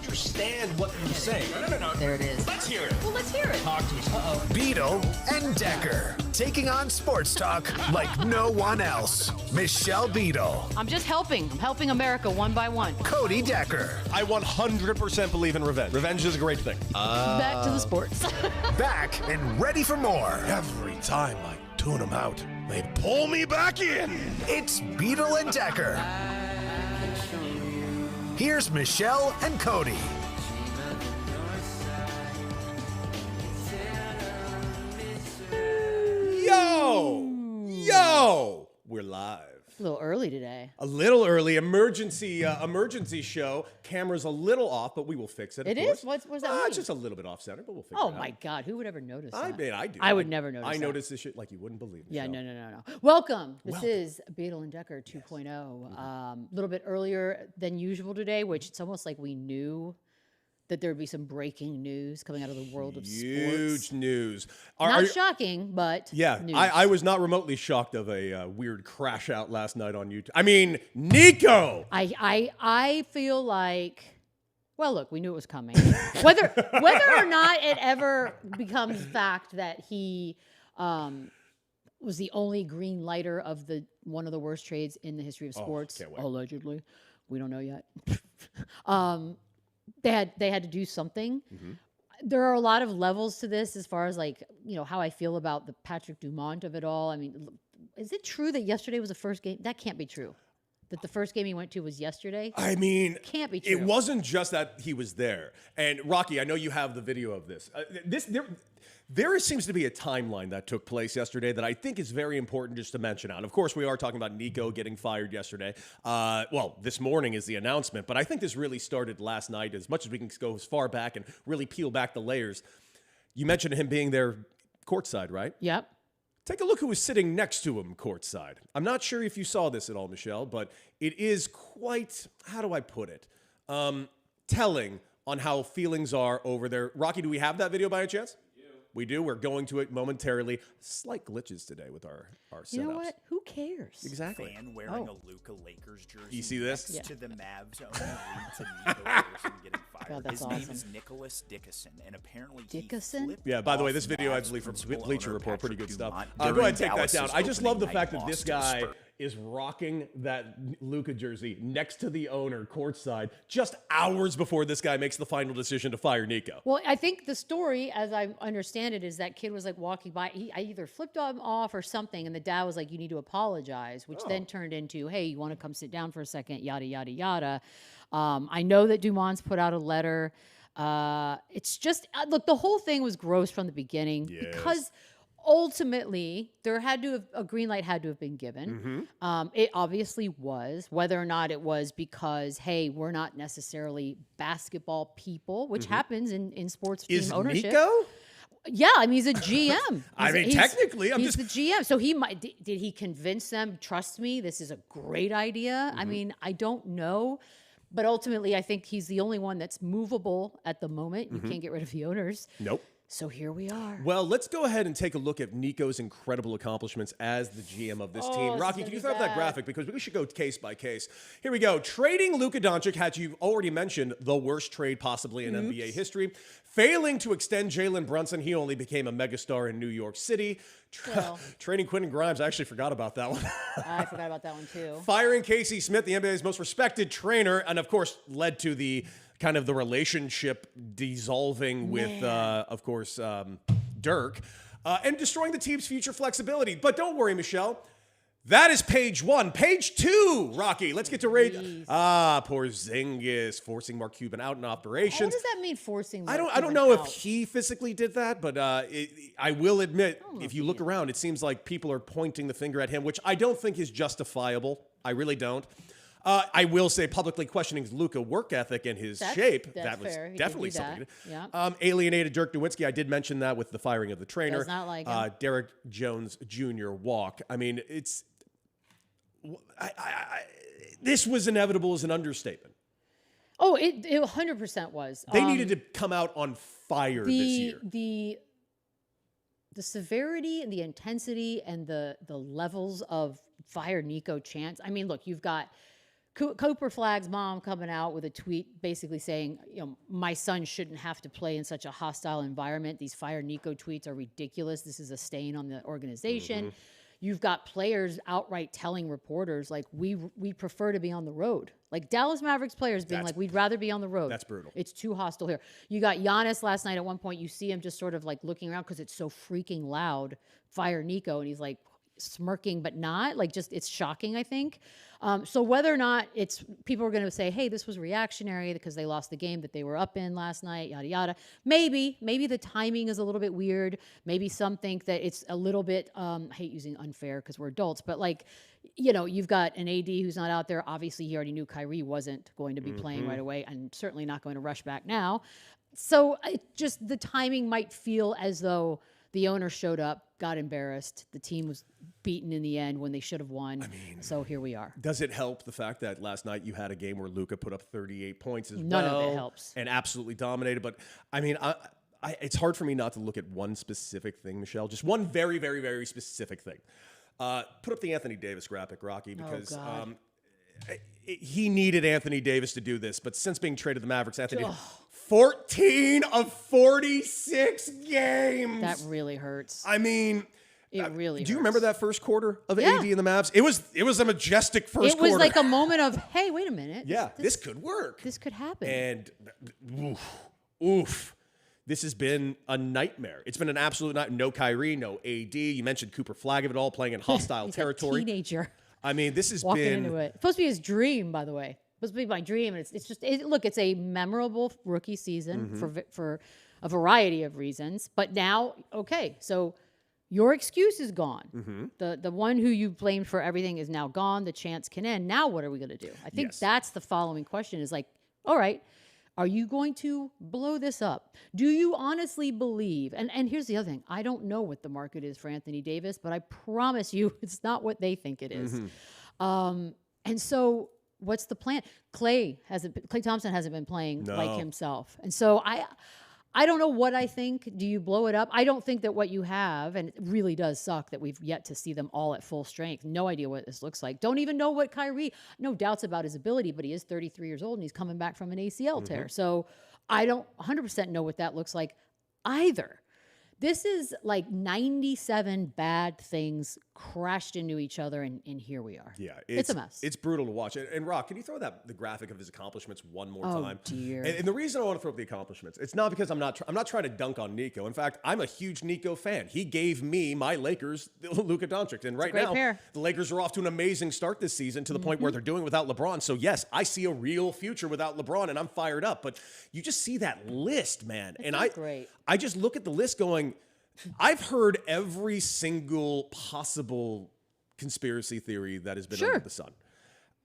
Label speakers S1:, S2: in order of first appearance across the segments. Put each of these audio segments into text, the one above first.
S1: understand what you're saying. No.
S2: There it is.
S1: Let's hear it.
S2: Well, let's hear it.
S1: Talk to us.
S3: Beadle and Decker, taking on sports talk like no one else. Michelle Beadle,
S2: I'm just helping. I'm helping America one by one.
S3: Cody Decker.
S4: I 100% believe in revenge. Revenge is a great thing.
S2: Back to the sports.
S3: Back and ready for more.
S4: Every time I tune them out, they pull me back in.
S3: It's Beadle and Decker. Here's Michelle and Cody.
S4: Yo, we're live.
S2: A little early today.
S4: A little early, emergency show. Camera's a little off, but we will fix it.
S2: It is? What's that mean?
S4: It's just a little bit off center, but we'll fix it.
S2: Oh my God, who would ever notice that?
S4: I mean, I do.
S2: I would never notice
S4: I
S2: that.
S4: notice this shit like you wouldn't believe.
S2: Yeah,
S4: Michelle.
S2: no. Welcome. This is Beadle and Decker 2.0. A little bit earlier than usual today, which it's almost like we knew that there would be some breaking news coming out of the world of
S4: Huge
S2: sports.
S4: news.
S2: Not shocking, but
S4: Yeah,
S2: news.
S4: I was not remotely shocked of a weird crash out last night on YouTube. I mean, Nico.
S2: I feel like, well, look, we knew it was coming. whether or not it ever becomes fact that he was the only green lighter of one of the worst trades in the history of sports,
S4: can't wait.
S2: allegedly, we don't know yet. They had to do something. Mm-hmm. There are a lot of levels to this as far as how I feel about the Patrick Dumont of it all. I mean, is it true that yesterday was the first game? That can't be true. That the first game he went to was yesterday?
S4: I mean,
S2: can't be true.
S4: It wasn't just that he was there. And Rocky, I know you have the video of this. There seems to be a timeline that took place yesterday that I think is very important just to mention out. Of course, we are talking about Nico getting fired yesterday. This morning is the announcement, but I think this really started last night. As much as we can go as far back and really peel back the layers, you mentioned him being there courtside, right?
S2: Yep.
S4: Take a look who was sitting next to him courtside. I'm not sure if you saw this at all, Michelle, but it is quite, how do I put it, telling on how feelings are over there. Rocky, do we have that video by any chance? We do. We're going to it momentarily. Slight glitches today with our setups.
S2: You know what? Who cares?
S4: Exactly.
S5: Fan wearing a Luka Lakers jersey.
S4: You see this?
S5: Next to the Mavs owner to Nico Harrison getting fired.
S2: God, that's
S5: His
S2: awesome.
S5: name is Nicholas Dickinson, and apparently
S2: Dickinson?
S4: Yeah, by the way, this
S5: off
S4: video, I
S5: Mavs
S4: believe, from
S5: principal
S4: Bleacher
S5: owner
S4: Report. Pretty
S5: Patrick
S4: good stuff.
S5: Dumont
S4: Go ahead
S5: during
S4: and take that
S5: Dallas's
S4: down. I just love the
S5: opening
S4: fact
S5: night
S4: that this
S5: loss to
S4: guy
S5: Spurs.
S4: is rocking that Luka jersey next to the owner courtside just hours before this guy makes the final decision to fire Nico.
S2: Well, I think the story, as I understand it, is that kid was walking by. I either flipped him off or something, and the dad was like, "You need to apologize," which then turned into, "Hey, you want to come sit down for a second?" Yada yada yada. I know that Dumont's put out a letter. It's just look, the whole thing was gross from the beginning because ultimately a green light had to have been given. It obviously was. Whether or not it was because, hey, we're not necessarily basketball people, which happens in sports team ownership.
S4: Nico?
S2: Yeah, I mean, he's a GM.
S4: Technically,
S2: he's the GM. So he might. Did he convince them? Trust me, this is a great idea. I mean, I don't know. But ultimately, I think he's the only one that's movable at the moment. You can't get rid of the owners.
S4: Nope.
S2: So here we are.
S4: Well, let's go ahead and take a look at Nico's incredible accomplishments as the GM of this team. Rocky, can you throw up that graphic? Because we should go case by case. Here we go. Trading Luka Doncic, had you already mentioned, the worst trade possibly in NBA history. Failing to extend Jalen Brunson, he only became a megastar in New York City. Trading Quentin Grimes, I actually forgot about that one.
S2: I forgot about that one too.
S4: Firing Casey Smith, the NBA's most respected trainer, and of course led to the kind of the relationship dissolving with, of course, Dirk, and destroying the team's future flexibility. But don't worry, Michelle. That is page one. Page two, Rocky. Let's get to rate. Porzingis forcing Mark Cuban out in operations.
S2: What does that mean, forcing?
S4: I don't know if he physically did that, but I will admit, if you look around, it seems like people are pointing the finger at him, which I don't think is justifiable. I really don't. I will say publicly questioning his Luka work ethic and his shape. That was
S2: fair.
S4: definitely something.
S2: Yeah.
S4: Alienated Dirk Nowitzki. I did mention that with the firing of the trainer.
S2: Does not like him.
S4: Derek Jones Jr. walk. I mean, it's. This was inevitable as an understatement.
S2: Oh, it 100% was.
S4: They needed to come out on fire this year.
S2: The severity and the intensity and the levels of fire Nico chants. I mean, look, you've got Cooper Flag's mom coming out with a tweet basically saying, my son shouldn't have to play in such a hostile environment. These fire Nico tweets are ridiculous. This is a stain on the organization. You've got players outright telling reporters, like, we prefer to be on the road. Like, Dallas Mavericks players being like, we'd rather be on the road.
S4: That's brutal.
S2: It's too hostile here. You got Giannis last night. At one point, you see him just sort of like looking around because it's so freaking loud. Fire Nico. And he's like smirking, but not. Like, just, it's shocking, I think. So whether or not it's people are going to say, hey, this was reactionary because they lost the game that they were up in last night, yada, yada. Maybe the timing is a little bit weird. Maybe some think that it's a little bit, I hate using unfair because we're adults, but like, you've got an AD who's not out there. Obviously, he already knew Kyrie wasn't going to be playing right away and certainly not going to rush back now. So just the timing might feel as though the owner showed up, got embarrassed. The team was beaten in the end when they should have won. So here we are.
S4: Does it help the fact that last night you had a game where Luka put up 38 points as
S2: None of it helps.
S4: And absolutely dominated? But it's hard for me not to look at one specific thing, Michelle. Just one very, very, very specific thing. Put up the Anthony Davis graphic, Rocky, because he needed Anthony Davis to do this. But since being traded to the Mavericks, Anthony 14 of 46 games.
S2: That really hurts.
S4: I mean,
S2: it really
S4: do you
S2: hurts.
S4: remember that first quarter of AD and the Mavs? It was a majestic first quarter.
S2: It was like a moment of, hey, wait a minute.
S4: Yeah, this could work.
S2: This could happen.
S4: And oof. This has been a nightmare. It's been an absolute nightmare. No Kyrie, no AD. You mentioned Cooper Flag of it all, playing in hostile
S2: He's
S4: territory.
S2: A teenager.
S4: I mean, this has
S2: walking
S4: been
S2: into it. It's supposed to be his dream, by the way. It's supposed to be my dream, and it's just look. It's a memorable rookie season for a variety of reasons. But now, okay, so your excuse is gone. The one who you blamed for everything is now gone. The chance can end. Now, what are we going to do? I think that's the following question: is like, all right. Are you going to blow this up? Do you honestly believe? And here's the other thing. I don't know what the market is for Anthony Davis, but I promise you it's not what they think it is. And so what's the plan? Klay Thompson hasn't been playing like himself. And so I don't know what I think. Do you blow it up? I don't think that what you have, and it really does suck that we've yet to see them all at full strength. No idea what this looks like. Don't even know what Kyrie, no doubts about his ability, but he is 33 years old and he's coming back from an ACL tear. So I don't 100% know what that looks like either. This is like 97 bad things crashed into each other, and here we are.
S4: Yeah,
S2: it's a mess.
S4: It's brutal to watch. And Rock, can you throw the graphic of his accomplishments one more time?
S2: Oh, dear.
S4: And the reason I want to throw up the accomplishments, it's not because I'm not trying to dunk on Nico. In fact, I'm a huge Nico fan. He gave me my Lakers, Luka Doncic, and right now the Lakers are off to an amazing start this season to the point where they're doing without LeBron. So yes, I see a real future without LeBron, and I'm fired up. But you just see that list, man, I just look at the list going, I've heard every single possible conspiracy theory that has been under the sun.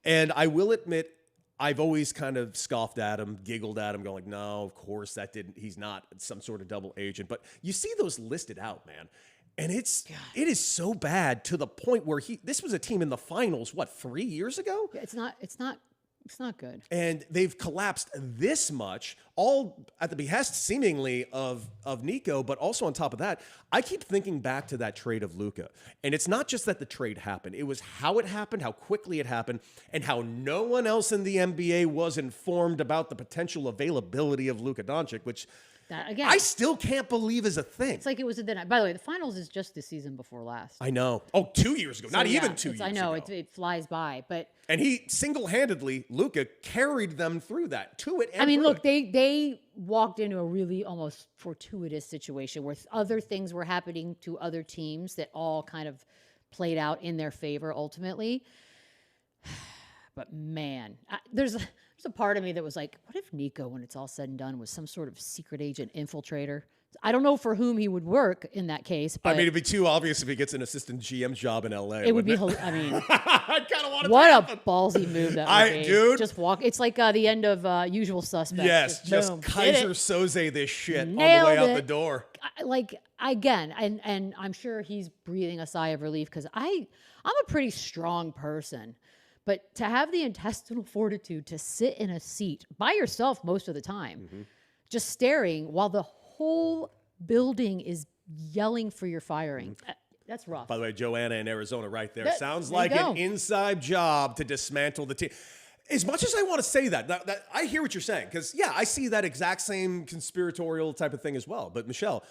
S4: And I will admit, I've always kind of scoffed at him, giggled at him, going like, no, of course he's not some sort of double agent. But you see those listed out, man. And it is so bad to the point where this was a team in the finals, 3 years ago?
S2: Yeah, it's not good.
S4: And they've collapsed this much, all at the behest seemingly of Nico, but also on top of that, I keep thinking back to that trade of Luka. And it's not just that the trade happened. It was how it happened, how quickly it happened, and how no one else in the NBA was informed about the potential availability of Luka Doncic, which
S2: again,
S4: I still can't believe is a thing.
S2: It's like it was by the way, the finals is just the season before last.
S4: I know. Oh, 2 years ago. Not even 2 years ago.
S2: I know. It flies by.
S4: And he single-handedly, Luka, carried them through that, to it.
S2: I mean, look, they walked into a really almost fortuitous situation where other things were happening to other teams that all kind of played out in their favor ultimately. But man, there's a part of me that was like, what if Nico, when it's all said and done, was some sort of secret agent infiltrator? I don't know for whom he would work in that case. But
S4: I mean, it'd be too obvious if he gets an assistant GM job in LA.
S2: It would be, I mean,
S4: I kind of want to.
S2: What a ballsy move that would be.
S4: Dude.
S2: Just walk. It's like the end of Usual Suspects.
S4: Yes, just Kaiser Soze this shit on the way out the door.
S2: Like, again, and I'm sure he's breathing a sigh of relief because I'm a pretty strong person. But to have the intestinal fortitude to sit in a seat by yourself most of the time, just staring while the whole building is yelling for your firing, that's rough.
S4: By the way, Joanna in Arizona right there. Sounds like an inside job to dismantle the team. As much as I want to say that I hear what you're saying, because, yeah, I see that exact same conspiratorial type of thing as well. But, Michelle,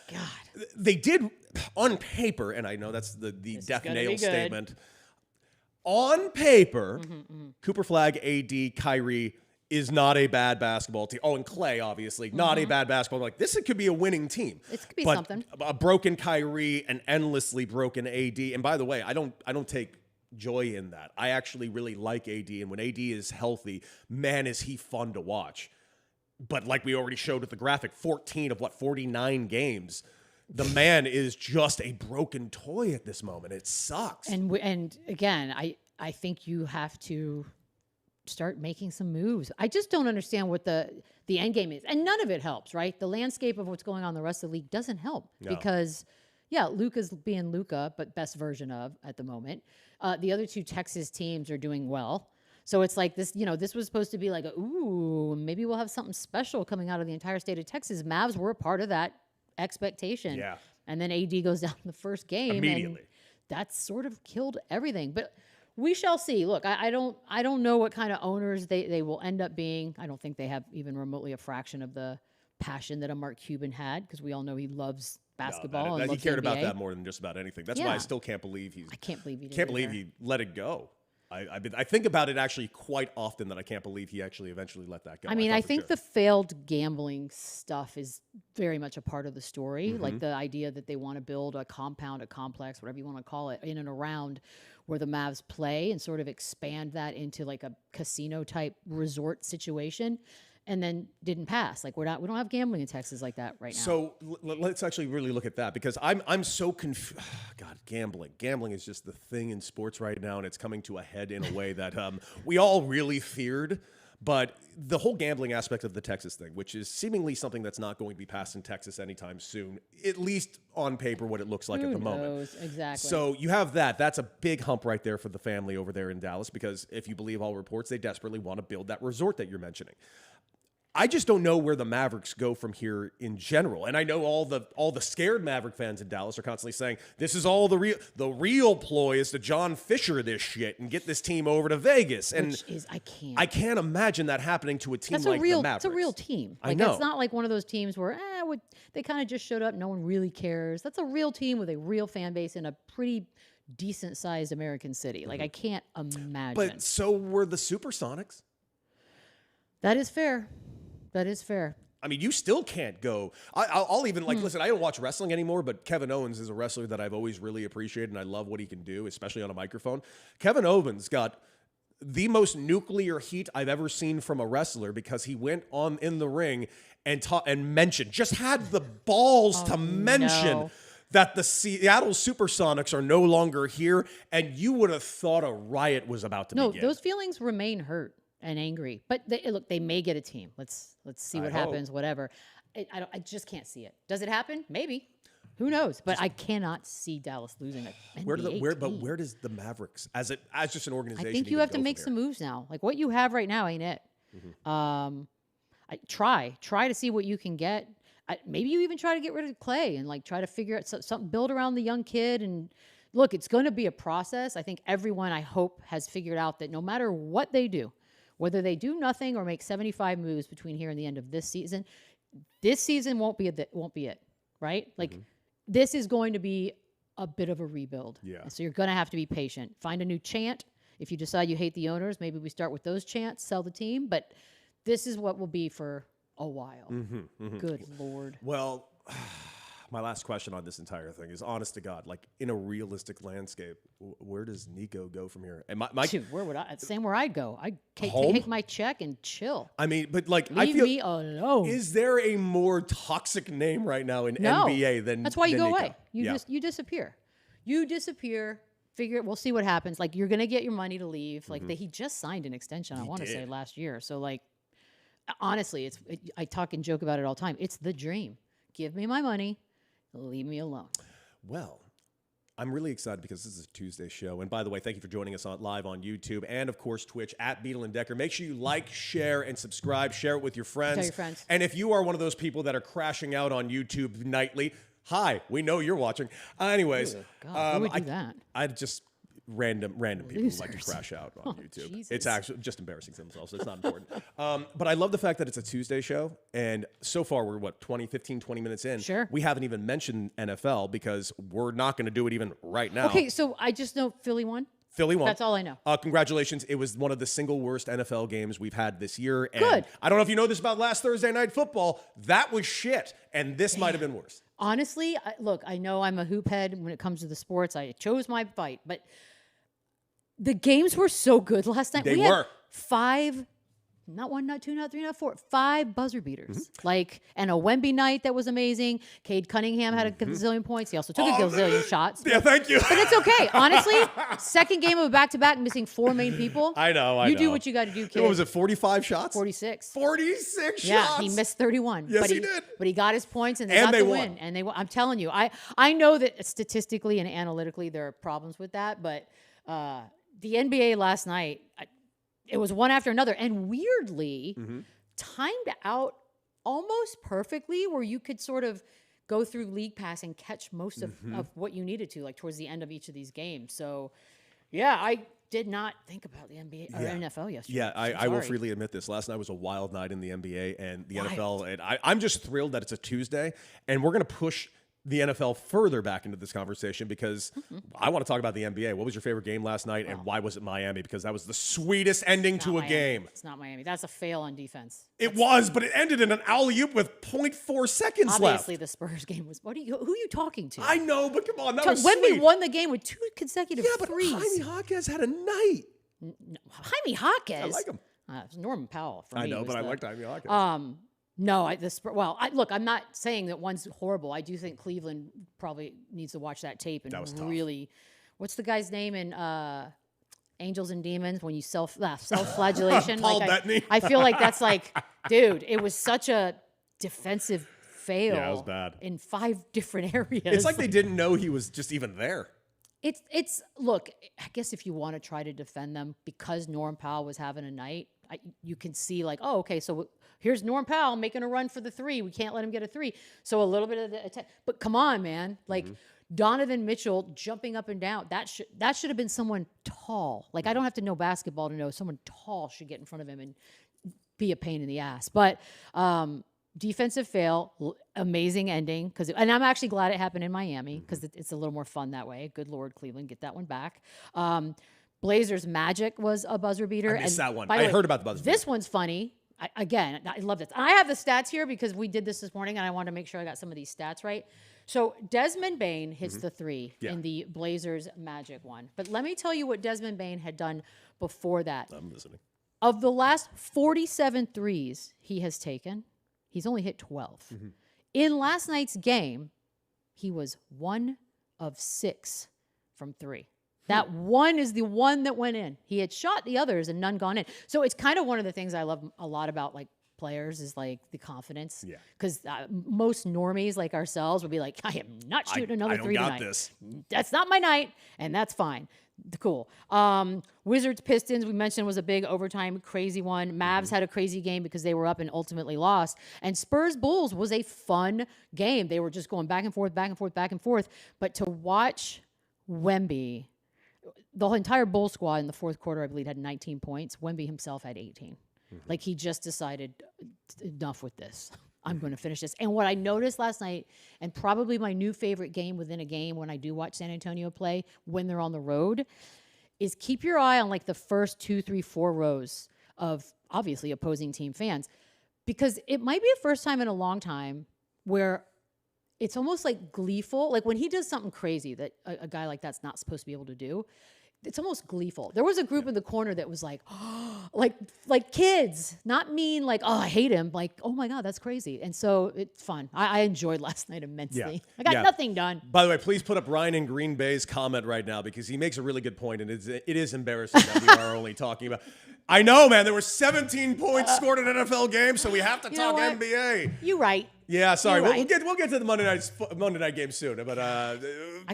S4: they did, on paper, and I know that's the death nail statement, on paper, Cooper Flag, AD, Kyrie is not a bad basketball team. Oh, and Clay, obviously, not a bad basketball team. Like, this could be a winning team.
S2: It could be
S4: but
S2: something.
S4: A broken Kyrie, an endlessly broken AD. And by the way, I don't take joy in that. I actually really like AD, and when AD is healthy, man, is he fun to watch. But like we already showed with the graphic, 14 of 49 games, the man is just a broken toy at this moment. It sucks.
S2: And again, I think you have to start making some moves. I just don't understand what the end game is, and none of it helps, right? The landscape of what's going on in the rest of the league doesn't help because. Yeah, Luka's being Luka, but best version of at the moment. The other two Texas teams are doing well. So it's like this, this was supposed to be like, maybe we'll have something special coming out of the entire state of Texas. Mavs were a part of that expectation. Yeah. And then AD goes down the first game. Immediately. And that's sort of killed everything. But we shall see. Look, I don't know what kind of owners they will end up being. I don't think they have even remotely a fraction of the passion that a Mark Cuban had, because we all know he loves basketball.
S4: He cared about that more than just about anything. That's why I still can't believe
S2: I can't believe he did.
S4: Can't believe he let it go. I think about it actually quite often, that I can't believe he actually eventually let that go.
S2: I mean, I think the failed gambling stuff is very much a part of the story. Like the idea that they want to build a compound, a complex, whatever you want to call it, in and around where the Mavs play, and sort of expand that into like a casino type resort situation. And then didn't pass. Like we don't have gambling in Texas like that right now.
S4: So let's actually really look at that, because I'm so confused. God, gambling is just the thing in sports right now, and it's coming to a head in a way that we all really feared. But the whole gambling aspect of the Texas thing, which is seemingly something that's not going to be passed in Texas anytime soon, at least on paper, what it looks like at the moment.
S2: Exactly.
S4: So you have that. That's a big hump right there for the family over there in Dallas, because if you believe all reports, they desperately want to build that resort that you're mentioning. I just don't know where the Mavericks go from here in general. And I know all the scared Maverick fans in Dallas are constantly saying, this is all the real ploy is to John Fisher this shit and get this team over to Vegas. And
S2: which is,
S4: I can't imagine that happening to a team like the Mavericks.
S2: It's a real team.
S4: I know.
S2: It's not like one of those teams where they kind of just showed up, no one really cares. That's a real team with a real fan base in a pretty decent-sized American city. Like, I can't imagine.
S4: But so were the Supersonics.
S2: That is fair. That is fair.
S4: I mean, you still can't go. I'll even, listen, I don't watch wrestling anymore, but Kevin Owens is a wrestler that I've always really appreciated, and I love what he can do, especially on a microphone. Kevin Owens got the most nuclear heat I've ever seen from a wrestler, because he went on in the ring and mentioned, just had the balls to mention that the Seattle Supersonics are no longer here, and you would have thought a riot was about to begin.
S2: No, those feelings remain hurt and angry, but look, they may get a team. Let's see what happens. Whatever. I just can't see it. Does it happen? Maybe. Who knows? But I cannot see Dallas losing it.
S4: Where does the Mavericks as just an organization?
S2: I think you have to make some moves now. Like what you have right now ain't it. Try to see what you can get. Maybe you even try to get rid of Clay and try to figure out something, build around the young kid. And look, it's going to be a process. I think everyone, I hope, has figured out that no matter what they do, whether they do nothing or make 75 moves between here and the end of this season won't be it, right? This is going to be a bit of a rebuild. Yeah. And so you're going to have to be patient. Find a new chant. If you decide you hate the owners, maybe we start with those chants, sell the team. But this is what will be for a while. Good Lord.
S4: Well, my last question on this entire thing is, honest to God, in a realistic landscape, where does Nico go from here? And
S2: Dude, where would I? Same where I'd go. I'd take my check and chill.
S4: I mean, but
S2: leave me alone.
S4: Is there a more toxic name right now in NBA than?
S2: That's why you go
S4: Nico?
S2: away. You disappear. You disappear. Figure it. We'll see what happens. You're gonna get your money to leave. He just signed an extension. I want to say last year. So honestly, I talk and joke about it all the time. It's the dream. Give me my money. Leave me alone.
S4: Well, I'm really excited because this is a Tuesday show. And by the way, thank you for joining us live on YouTube and, of course, Twitch at Beadle and Decker. Make sure you like, share, and subscribe. Share it with your friends.
S2: Tell your friends.
S4: And if you are one of those people that are crashing out on YouTube nightly, hi, we know you're watching. Anyways,
S2: God, who would do that?
S4: I just random people who like to crash out on YouTube.
S2: Jesus.
S4: It's actually just embarrassing to themselves. So it's not important. But I love the fact that it's a Tuesday show. And so far, we're 20 minutes in.
S2: Sure.
S4: We haven't even mentioned NFL because we're not going to do it even right now.
S2: Okay, so I just know Philly won.
S4: Philly won.
S2: That's all I know.
S4: Congratulations. It was one of the single worst NFL games we've had this year. And
S2: Good.
S4: I don't know if you know this about last Thursday Night Football. That was shit. And this might have been worse.
S2: Honestly, look, I know I'm a hoop head when it comes to the sports. I chose my fight, but the games were so good last night.
S4: They
S2: we
S4: were.
S2: had 5, not 1, not 2, not 3, not 4, 5 buzzer beaters. And a Wemby night that was amazing. Cade Cunningham had a gazillion points. He also took a gazillion shots.
S4: Yeah, thank you.
S2: But it's okay. Honestly, second game of a back-to-back, missing 4 main people.
S4: I know.
S2: You do what you got to do, kid.
S4: What was it, 45 shots?
S2: 46.
S4: 46
S2: Yeah,
S4: shots.
S2: he missed 31.
S4: Yes,
S2: but
S4: he did.
S2: But he got his points, and they
S4: And
S2: got
S4: they
S2: the
S4: won.
S2: win. And they won. I'm telling you, I know that statistically and analytically there are problems with that, but the NBA last night, it was one after another, and weirdly timed out almost perfectly, where you could sort of go through League Pass and catch most of what you needed to, like towards the end of each of these games. So, yeah, I did not think about the NBA or NFL yesterday.
S4: Yeah,
S2: So
S4: I will
S2: sorry.
S4: freely admit this. Last night was a wild night in the NBA and the
S2: Wild.
S4: NFL, and I'm just thrilled that it's a Tuesday, and we're going to push the NFL further back into this conversation because I want to talk about the NBA. What was your favorite game last night, and why was it Miami? Because that was the sweetest ending to a
S2: Miami.
S4: game.
S2: It's not Miami. That's a fail on defense.
S4: It was, but it ended in an alley-oop with 0.4 seconds
S2: Obviously,
S4: left.
S2: the Spurs game was. Who are you talking to?
S4: I know, but come on, that was
S2: Wemby
S4: sweet.
S2: won the game with 2 consecutive
S4: Yeah, but
S2: threes.
S4: Jaime Jaquez had a night.
S2: Jaime Jaquez.
S4: I like him.
S2: It's Norman Powell for me.
S4: I know,
S2: was
S4: but I
S2: the-
S4: liked Jaime Jaquez.
S2: No, look, I'm not saying that one's horrible. I do think Cleveland probably needs to watch that tape and
S4: That was tough.
S2: really. What's the guy's name in Angels and Demons when you self-flagellation?
S4: Paul
S2: like
S4: Bettany.
S2: I feel like that's like, dude, it was such a defensive fail.
S4: Yeah, it was bad.
S2: In 5 different areas.
S4: It's like they didn't know he was just even there.
S2: It's look, I guess if you want to try to defend them because Norm Powell was having a night, you can see like, oh, okay, so here's Norm Powell making a run for the 3. We can't let him get a 3. So a little bit of the attack. But come on, man. Like Donovan Mitchell jumping up and down. That should have been someone tall. Like I don't have to know basketball to know someone tall should get in front of him and be a pain in the ass. But defensive fail, amazing ending. And I'm actually glad it happened in Miami because it's a little more fun that way. Good Lord, Cleveland, get that one back. Blazers Magic was a buzzer beater.
S4: I missed that one.
S2: By the
S4: I
S2: way,
S4: heard about the buzzer beater.
S2: This one's funny. I love this. I have the stats here because we did this morning and I wanted to make sure I got some of these stats right. So Desmond Bane hits the 3 in the Blazers Magic one. But let me tell you what Desmond Bane had done before that.
S4: I'm listening.
S2: Of the last 47 threes he has taken, he's only hit 12. In last night's game, he was 1 of 6 from 3. That one is the one that went in. He had shot the others and none gone in. So it's kind of one of the things I love a lot about like players is like the confidence.
S4: Yeah.
S2: Because most normies like ourselves would be like, I am not shooting another 3 tonight.
S4: This.
S2: That's not my night, and that's fine. Cool. Wizards Pistons, we mentioned, was a big overtime crazy one. Mavs had a crazy game because they were up and ultimately lost. And Spurs Bulls was a fun game. They were just going back and forth, back and forth, back and forth. But to watch Wemby, the whole entire Bull squad in the fourth quarter, I believe, had 19 points. Wemby himself had 18. Like he just decided, enough with this. I'm going to finish this. And what I noticed last night, and probably my new favorite game within a game when I do watch San Antonio play when they're on the road, is keep your eye on like the first 2, 3, 4 rows of obviously opposing team fans. Because it might be the first time in a long time where it's almost like gleeful. Like when he does something crazy that a guy like that's not supposed to be able to do, it's almost gleeful. There was a group in the corner that was like, oh, like kids, not mean like, oh, I hate him. Like, oh my God, that's crazy. And so it's fun. I enjoyed last night immensely.
S4: Yeah.
S2: I got nothing done.
S4: By the way, please put up Ryan in Green Bay's comment right now because he makes a really good point, and it is embarrassing that we are only talking about. I know, man. There were 17 points scored in an NFL game, so we have to talk
S2: what?
S4: NBA.
S2: You're right.
S4: Yeah, sorry.
S2: You're
S4: We'll
S2: right.
S4: get to the Monday night game soon. But
S2: I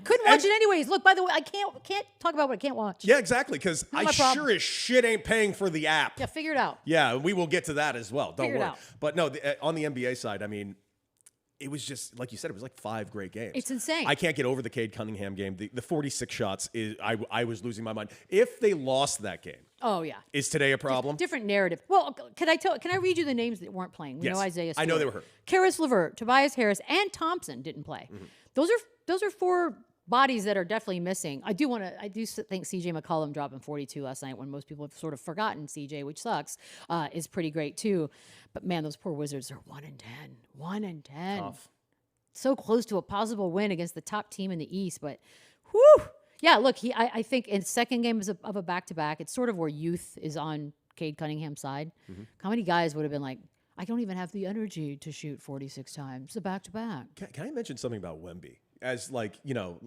S2: couldn't watch it anyways. Look, by the way, I can't talk about what I can't watch.
S4: yeah, exactly. Because I
S2: my problem.
S4: sure as shit ain't paying for the app.
S2: Yeah, figure it out.
S4: Yeah, we will get to that as well. Don't
S2: Figure it
S4: worry.
S2: out.
S4: But no, on the NBA side, I mean, it was just, like you said, it was like 5 great games.
S2: It's insane.
S4: I can't get over the Cade Cunningham game. The 46 shots, I was losing my mind. If they lost that game,
S2: Oh yeah.
S4: is today a problem?
S2: Different narrative. Well, can I read you the names that weren't playing? We
S4: Yes.
S2: know Isaiah Stewart.
S4: I know they were hurt.
S2: Karis LeVert, Tobias Harris, and Thompson didn't play. Those are 4 bodies that are definitely missing. I do think CJ McCollum dropping 42 last night when most people have sort of forgotten CJ, which sucks, is pretty great too. But man, those poor Wizards are 1-10. 1-10.
S4: Tough.
S2: So close to a possible win against the top team in the East, but whew. Yeah, look, I think in second game of a back-to-back, it's sort of where youth is on Cade Cunningham's side. How many guys would have been like, I don't even have the energy to shoot 46 times a back-to-back.
S4: Can I mention something about Wemby? As like,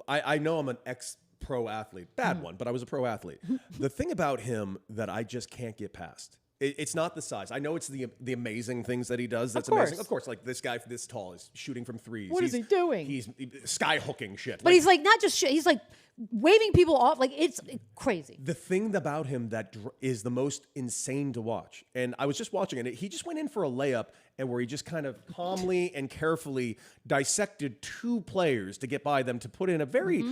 S4: I know I'm an ex-pro athlete, bad one, but I was a pro athlete. The thing about him that I just can't get past, it's not the size. I know it's the amazing things that he does. That's amazing. Of course, like this guy this tall is shooting from threes.
S2: What is he doing?
S4: He's sky hooking shit.
S2: But he's like not just he's like waving people off. Like it's crazy.
S4: The thing about him that is the most insane to watch, and I was just watching it, he just went in for a layup and where he just kind of calmly and carefully dissected 2 players to get by them to put in a very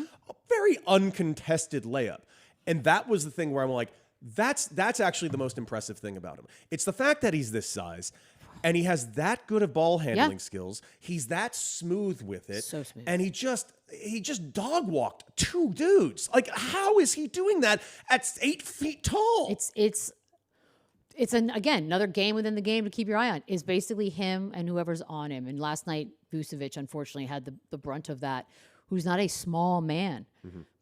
S4: uncontested layup. And that was the thing where I'm like, that's actually the most impressive thing about him. It's the fact that he's this size and he has that good of ball handling skills. He's that smooth with it. So smooth. And he just dog walked 2 dudes. Like, how is he doing that at 8 feet tall?
S2: It's another game within the game to keep your eye on. Is basically him and whoever's on him. And last night, Vucevic unfortunately had the brunt of that. Who's not a small man,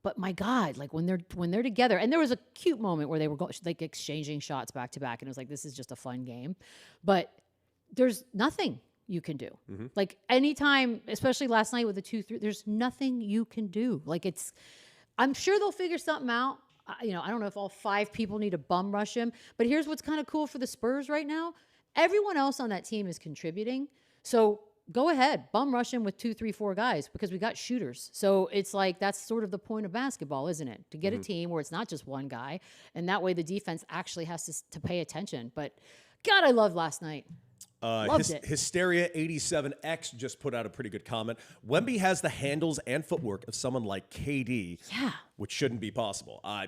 S2: but my God, like when they're together. And there was a cute moment where they were like exchanging shots back to back, and it was like this is just a fun game, but there's nothing you can do. Like anytime, especially last night with the 2-3, there's nothing you can do. Like I'm sure they'll figure something out. I don't know if all 5 people need to bum rush him, but here's what's kind of cool for the Spurs right now. Everyone else on that team is contributing. So go ahead, bum rush him with 2, 3, 4 guys because we got shooters. So it's like that's sort of the point of basketball, isn't it? To get a team where it's not just one guy, and that way the defense actually has to pay attention. But God, I loved last night. Loved it.
S4: Hysteria87X just put out a pretty good comment. Wemby has the handles and footwork of someone like KD, which shouldn't be possible. I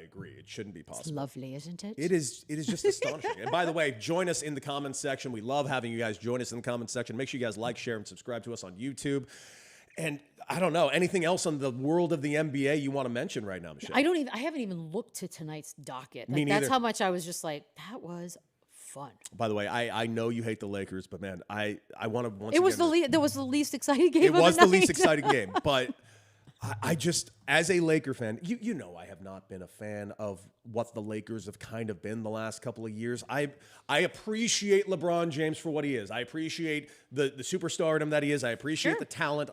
S4: agree. It shouldn't be possible.
S2: It's lovely, isn't it?
S4: It is just astonishing. And by the way, join us in the comments section. We love having you guys join us in the comments section. Make sure you guys like, share, and subscribe to us on YouTube. And I don't know, anything else on the world of the NBA you want to mention right now, Michelle?
S2: I haven't even looked to tonight's docket.
S4: Me neither.
S2: That's how much I was just like, that was fun.
S4: By the way, I know you hate the Lakers, but man, I want to once
S2: It was
S4: again,
S2: that was the least exciting game.
S4: It was the least
S2: night.
S4: exciting game, but I just, as a Laker fan, you know I have not been a fan of what the Lakers have kind of been the last couple of years. I appreciate LeBron James for what he is. I appreciate the superstardom that he is. I appreciate the talent.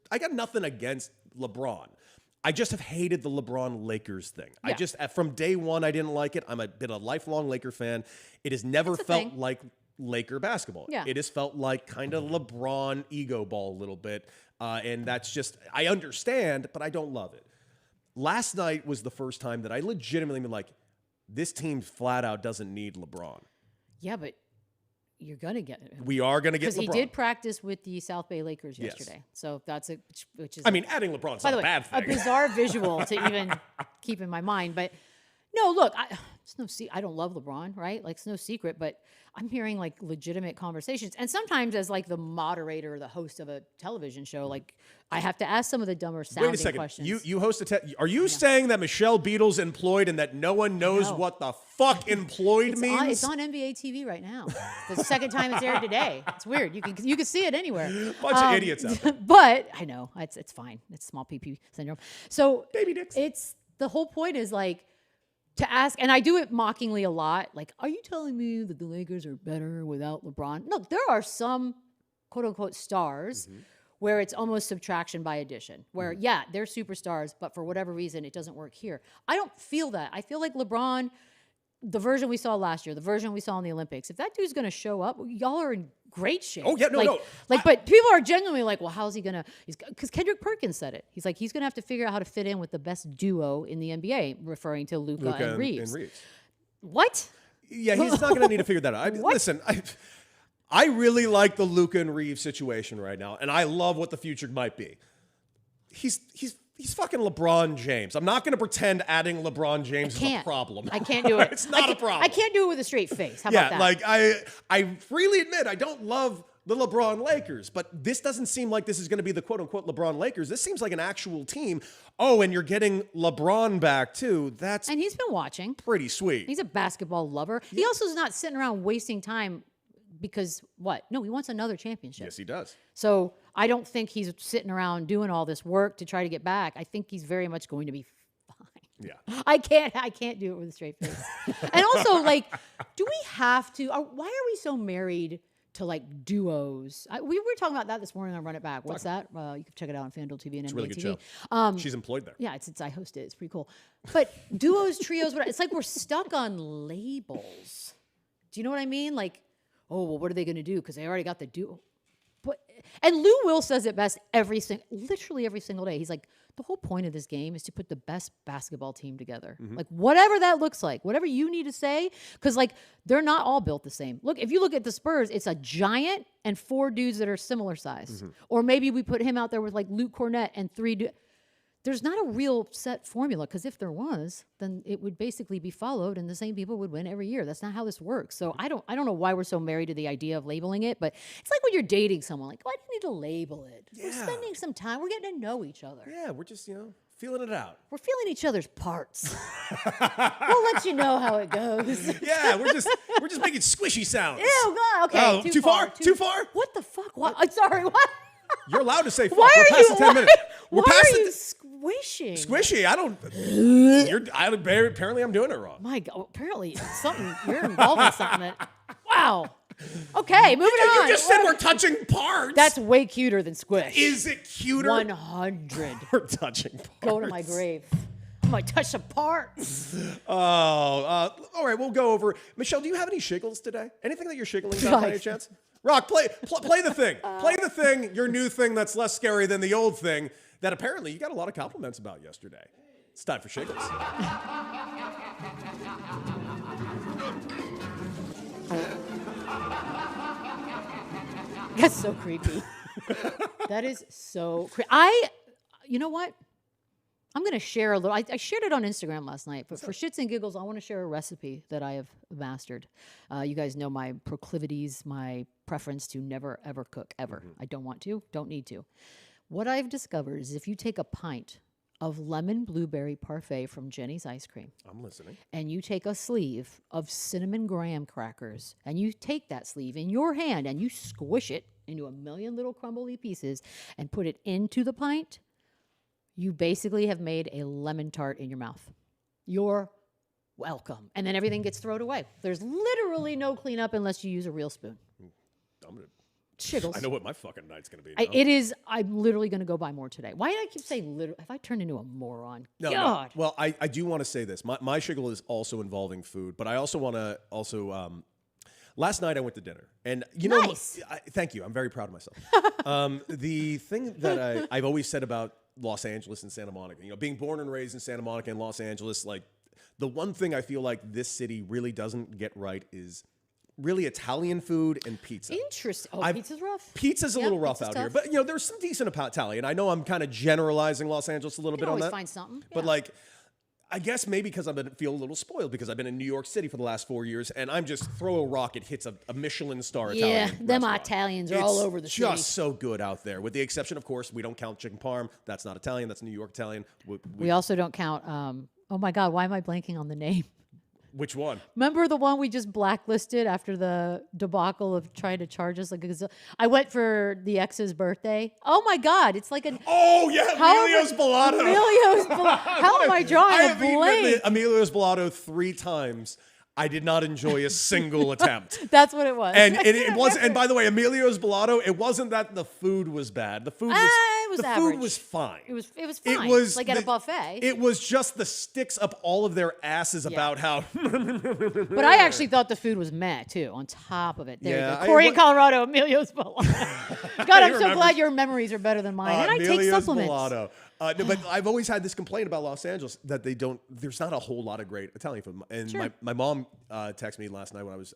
S4: I got nothing against LeBron. I just have hated the LeBron Lakers thing. Yeah. I just, from day one, I didn't like it. Been a lifelong Laker fan. It has never felt like Laker basketball. Yeah. It has felt like kind of LeBron ego ball a little bit. And that's just, I understand, but I don't love it. Last night was the first time that I legitimately been like, this team flat out doesn't need LeBron.
S2: Yeah, but you're going to get it.
S4: We are going to get LeBron.
S2: Because he did practice with the South Bay Lakers yesterday. So that's which is...
S4: I mean, adding LeBron's not a bad thing.
S2: A bizarre visual to even keep in my mind. But no, look, I don't love LeBron, right? Like, it's no secret, but I'm hearing like legitimate conversations. And sometimes as like the moderator or the host of a television show, like I have to ask some of the dumber sounding
S4: questions. Wait a second.
S2: questions.
S4: You host are you saying that Michelle Beadle's employed and that no one knows what the fuck employed means?
S2: It's on NBA TV right now. The second time it's aired today. It's weird. You can see it anywhere.
S4: Bunch of idiots out there.
S2: But I know it's fine. It's small PP syndrome. So
S4: baby dicks.
S2: It's the whole point is like to ask, and I do it mockingly a lot. Like, are you telling me that the Lakers are better without LeBron? No, there are some quote unquote stars where it's almost subtraction by addition. Where they're superstars, but for whatever reason it doesn't work here. I don't feel that. I feel like LeBron, the version we saw last year, the version we saw in the Olympics, if that dude's going to show up, y'all are in great shape.
S4: Oh, yeah, no.
S2: But people are genuinely like, well, how's he going to, because Kendrick Perkins said it. He's like, he's going to have to figure out how to fit in with the best duo in the NBA, referring to Luka and Reeves. What?
S4: Yeah, he's not going to need to figure that out. Listen, I really like the Luka and Reeves situation right now, and I love what the future might be. He's fucking LeBron James. I'm not going to pretend adding LeBron James is a problem.
S2: I can't do it.
S4: It's not a problem.
S2: I can't do it with a straight face. How about that?
S4: Like I freely admit I don't love the LeBron Lakers, but this doesn't seem like this is going to be the quote-unquote LeBron Lakers. This seems like an actual team. Oh, and you're getting LeBron back, too.
S2: And he's been watching.
S4: Pretty sweet.
S2: He's a basketball lover. He also is not sitting around wasting time because what? No, he wants another championship.
S4: Yes, he does.
S2: So I don't think he's sitting around doing all this work to try to get back. I think he's very much going to be fine.
S4: Yeah.
S2: I can't do it with a straight face. And also, like, do we have to? Why are we so married to like duos? We were talking about that this morning on Run It Back. What's that? You can check it out on FanDuel TV and NBA
S4: Really good
S2: TV.
S4: show. She's employed there.
S2: Yeah, I host it. It's pretty cool. But duos, trios, whatever. It's like we're stuck on labels. Do you know what I mean? Like, oh, well, what are they going to do? Because they already got the duo. And Lou Will says it best literally every single day. He's like, the whole point of this game is to put the best basketball team together. Like, whatever that looks like, whatever you need to say, because, like, they're not all built the same. Look, if you look at the Spurs, it's a giant and 4 dudes that are similar size. Or maybe we put him out there with, like, Luke Cornett and 3 dudes. There's not a real set formula, because if there was, then it would basically be followed and the same people would win every year. That's not how this works. So I don't know why we're so married to the idea of labeling it, but it's like when you're dating someone, like, why do you need to label it?
S4: Yeah.
S2: We're spending some time. We're getting to know each other.
S4: Yeah, we're just, feeling it out.
S2: We're feeling each other's parts. We'll let you know how it goes.
S4: Yeah, we're just making squishy sounds.
S2: Ew, God. Okay.
S4: Oh, too far? Too far?
S2: What the fuck? What? I'm sorry. What?
S4: You're allowed to say fuck.
S2: Why
S4: We're
S2: are
S4: past
S2: you?
S4: the 10 minutes. We're
S2: Why
S4: past
S2: are
S4: the
S2: you squishing?
S4: Squishy. Apparently I'm doing it wrong.
S2: My God. Apparently, you're involved in something that. Wow. Okay, moving on.
S4: You just said we're touching parts.
S2: That's way cuter than squish.
S4: Is it cuter?
S2: 100.
S4: We're touching parts.
S2: Go to my grave. I might touch some parts.
S4: All right, we'll go over. Michelle, do you have any shiggles today? Anything that you're shiggling about by any chance? Rock, play the thing. Play the thing, your new thing that's less scary than the old thing that apparently you got a lot of compliments about yesterday. It's time for Shiggles.
S2: That's so creepy. That is so creepy. You know what? I'm going to share a little. I shared it on Instagram last night, but for shits and giggles, I want to share a recipe that I have mastered. You guys know my proclivities, my preference to never, ever cook, ever. I don't want to, don't need to. What I've discovered is if you take a pint of lemon blueberry parfait from Jenny's Ice Cream.
S4: I'm listening.
S2: And you take a sleeve of cinnamon graham crackers, and you take that sleeve in your hand and you squish it into a million little crumbly pieces and put it into the pint, you basically have made a lemon tart in your mouth. You're welcome. And then everything gets thrown away. There's literally no cleanup unless you use a real spoon. Shiggles.
S4: I know what my fucking night's going to be.
S2: It is. I'm literally going to go buy more today. Why do I keep saying literally? Have I turned into a moron?
S4: No,
S2: God.
S4: no. Well, I do want to say this. My shiggle is also involving food, but I also want to last night I went to dinner, and
S2: Nice.
S4: Thank you. I'm very proud of myself. The thing that I've always said about Los Angeles and Santa Monica, being born and raised in Santa Monica and Los Angeles, like the one thing I feel like this city really doesn't get right is really Italian food and pizza.
S2: Interesting. Oh, pizza's rough?
S4: Pizza's a little rough out here. But, there's some decent Italian. I know I'm kind of generalizing Los Angeles a little bit on that.
S2: You can always find something.
S4: But, like, I guess maybe because I feel a little spoiled because I've been in New York City for the last 4 years, and I'm just throw a rock, it hits a Michelin star Italian
S2: Yeah, them
S4: restaurant.
S2: Italians are all over the city.
S4: It's just so good out there, with the exception, of course, we don't count chicken parm. That's not Italian. That's New York Italian.
S2: We also don't count, oh, my God, why am I blanking on the name?
S4: Which one?
S2: Remember the one we just blacklisted after the debacle of trying to charge us like a I went for the ex's birthday. Oh my God, it's like an
S4: Oh yeah, Emilio's Bellato.
S2: Emilio's Bellato. How am I drawing a blank?
S4: Emilio's Bellato 3 times. I did not enjoy a single attempt.
S2: That's what it was.
S4: And it was. And by the way, Emilio's Bellato. It wasn't that the food was bad. The food was.
S2: It was
S4: the
S2: average.
S4: food was fine.
S2: It was fine.
S4: It was
S2: like at a buffet.
S4: It was just the sticks up all of their asses about how.
S2: But I actually thought the food was meh too. On top of it, there you
S4: Yeah,
S2: go. Corey in Colorado, Emilio's Bellato. God, I'm so
S4: remember.
S2: glad your memories are better than mine. And I take
S4: Emilio's
S2: supplements.
S4: Bellato. No, but I've always had this complaint about Los Angeles that there's not a whole lot of great Italian food. And my mom texted me last night when I was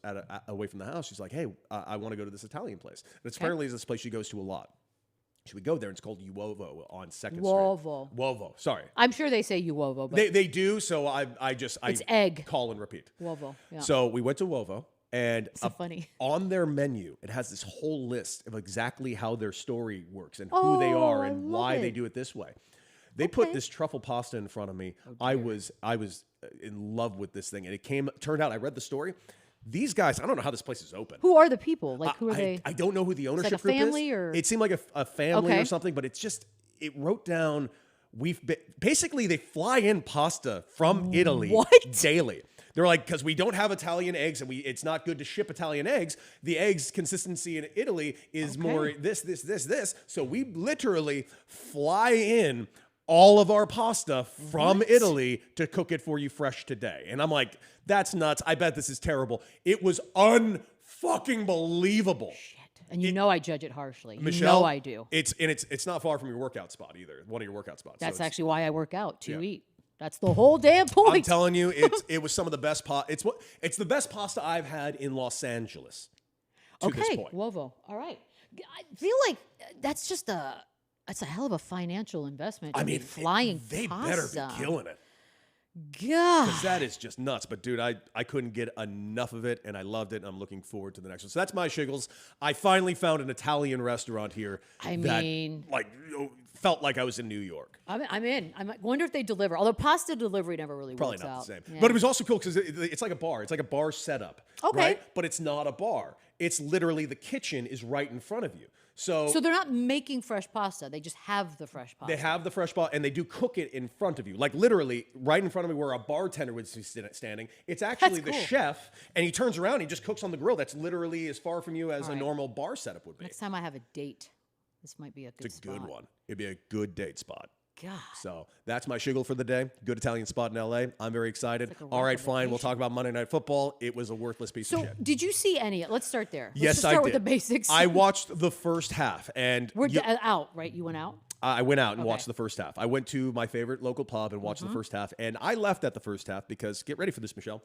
S4: away from the house. She's like, hey, I want to go to this Italian place. And it's apparently this place she goes to a lot. Should we go there? It's called Uovo on 2nd Street. Uovo. Sorry.
S2: I'm sure they say Uovo, but
S4: they do. So I
S2: egg.
S4: Call and repeat.
S2: Uovo. Yeah.
S4: So we went to Uovo, and
S2: so funny.
S4: On their menu, it has this whole list of exactly how their story works and who they are and why they do it this way. They put this truffle pasta in front of me. I was in love with this thing, and turned out I read the story. These guys, I don't know how this place is open.
S2: Who are the people? Like, who are they?
S4: I don't know who the ownership
S2: like a
S4: group
S2: family
S4: is.
S2: Or?
S4: It seemed like a family or something, but it wrote down, basically they fly in pasta from Italy daily. They're like, because we don't have Italian eggs and it's not good to ship Italian eggs. The eggs consistency in Italy is more this. So we literally fly in all of our pasta from Italy to cook it for you fresh today. And I'm like, that's nuts. I bet this is terrible. It was unfucking believable.
S2: Shit. And I judge it harshly.
S4: Michelle,
S2: I do.
S4: It's not far from your workout spot either. One of your workout spots.
S2: That's actually why I work out, to eat. That's the whole damn point.
S4: I'm telling you, it was some of the best it's the best pasta I've had in Los Angeles to this point.
S2: Uovo. All right. I feel like that's a hell of a financial investment. I mean, flying
S4: they
S2: pasta.
S4: better be killing it.
S2: God.
S4: Because that is just nuts. But, dude, I couldn't get enough of it, and I loved it, and I'm looking forward to the next one. So that's my Shiggles. I finally found an Italian restaurant here felt like I was in New York.
S2: I'm in. I wonder if they deliver. Although pasta delivery never really
S4: Probably
S2: works
S4: not
S2: out.
S4: the same.
S2: Yeah.
S4: But it was also cool because it's like a bar. It's like a bar setup.
S2: Okay.
S4: Right? But it's not a bar. It's literally the kitchen is right in front of you. So
S2: they're not making fresh pasta. They just have the fresh pasta.
S4: They have the fresh pasta, and they do cook it in front of you. Like literally right in front of me where a bartender would be standing. It's actually the chef, and he turns around and he just cooks on the grill. That's literally as far from you as a normal bar setup would be.
S2: Next time I have a date, this might be a good spot.
S4: It's a good one. It'd be a good date spot.
S2: God.
S4: So that's my Shiggle for the day. Good Italian spot in LA. I'm very excited. All right, fine. We'll talk about Monday Night Football. It was a worthless piece of shit.
S2: So did you see any? Let's start there.
S4: Yes,
S2: Let's just start with
S4: did.
S2: the basics.
S4: I watched the first half, and
S2: we're out, right? You went out?
S4: I went out and watched the first half. I went to my favorite local pub and watched the first half, and I left at the first half because, get ready for this, Michelle.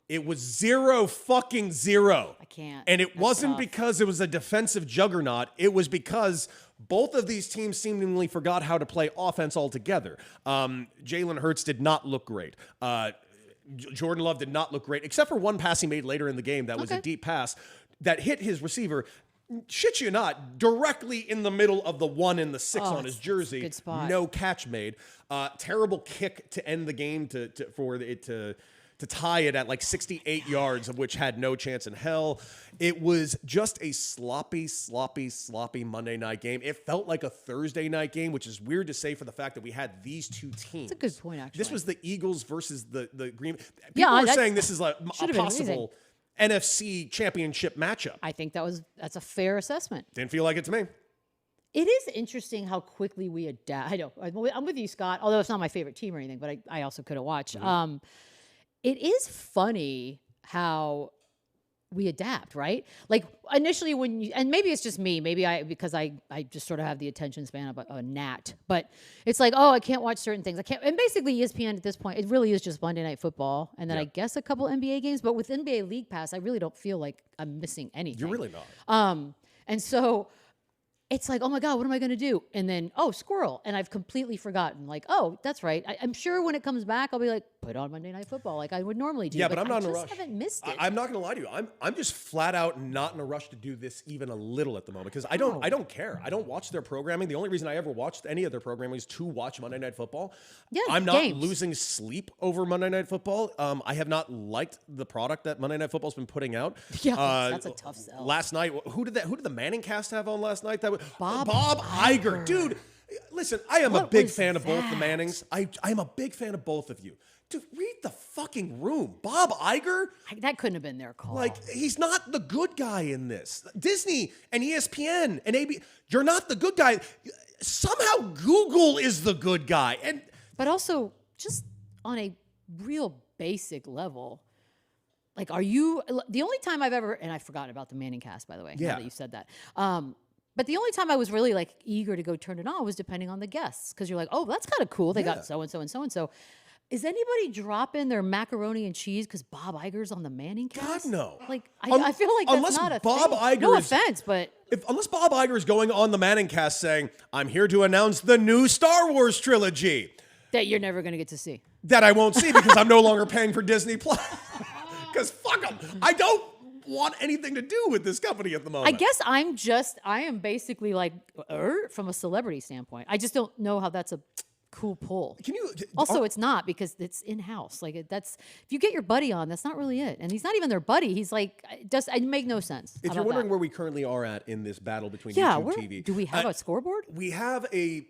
S4: It was 0-0. I
S2: can't.
S4: And it wasn't because it was a defensive juggernaut. It was because both of these teams seemingly forgot how to play offense altogether. Jalen Hurts did not look great. Jordan Love did not look great, except for one pass he made later in the game that was a deep pass that hit his receiver. Shit you not, directly in the middle of the 1 and the 6 on his jersey.
S2: Good spot.
S4: No catch made. Terrible kick to end the game for it to tie it at like 68 yards, of which had no chance in hell. It was just a sloppy Monday night game. It felt like a Thursday night game, which is weird to say for the fact that we had these two teams.
S2: That's a good point, actually.
S4: This was the Eagles versus the Green. People are saying this is like a possible NFC championship matchup.
S2: I think that's a fair assessment.
S4: Didn't feel like it to me.
S2: It is interesting how quickly we adapt. I know. I'm with you, Scott, although it's not my favorite team or anything, but I also couldn't watch.
S4: Mm-hmm.
S2: It is funny how we adapt, right? Like initially and maybe it's just me, because I just sort of have the attention span of a gnat, but it's like, I can't watch certain things. I can't, and basically ESPN at this point, it really is just Monday Night Football. And then I guess a couple NBA games, but with NBA League Pass, I really don't feel like I'm missing anything.
S4: You're really not.
S2: And so it's like, oh my God, what am I going to do? And then, squirrel. And I've completely forgotten. Like, that's right. I'm sure when it comes back, I'll be like, put on Monday Night Football like I would normally do.
S4: Yeah, but I'm not in a rush.
S2: I just haven't missed it.
S4: I'm not going to lie to you. I'm just flat out not in a rush to do this even a little at the moment because I don't care. I don't watch their programming. The only reason I ever watched any of their programming is to watch Monday Night Football.
S2: Yeah,
S4: I'm not losing sleep over Monday Night Football. I have not liked the product that Monday Night Football's been putting out.
S2: Yeah, that's a tough sell.
S4: Last night, who did the Manning cast have on last night? That was
S2: Bob
S4: Iger. Dude, listen, I am a big fan of both the Mannings. I am a big fan of both of you. Dude, read the fucking room. Bob Iger?
S2: That couldn't have been their call.
S4: Like, he's not the good guy in this. Disney and ESPN and AB, you're not the good guy. Somehow Google is the good guy.
S2: But also, just on a real basic level, like, are you... The only time I've ever... And I've forgotten about the Manning cast, by the way, now that you said that. But the only time I was really like eager to go turn it on was depending on the guests, because you're like, oh, that's kind of cool. They got so and so and so and so. Is anybody dropping their macaroni and cheese because Bob Iger's on the Manning cast?
S4: God, no.
S2: Like, I feel like that's
S4: unless
S2: not a
S4: Bob
S2: thing.
S4: Iger
S2: No
S4: is-
S2: offense, but
S4: Unless Bob Iger is going on the Manning cast saying, I'm here to announce the new Star Wars trilogy
S2: that you're never going to get to see.
S4: that I won't see because I'm no longer paying for Disney Plus. Because fuck them. I don't want anything to do with this company at the moment.
S2: I guess I am basically like, from a celebrity standpoint. I just don't know how that's a cool pull.
S4: Can you
S2: Also, it's not, because it's in-house. Like that's, if you get your buddy on, that's not really it. And he's not even their buddy. He's like, it make no sense.
S4: if
S2: How
S4: you're
S2: about
S4: wondering
S2: that?
S4: where we currently are at in this battle between
S2: Yeah,
S4: YouTube TV,
S2: do we have a scoreboard?
S4: we have a.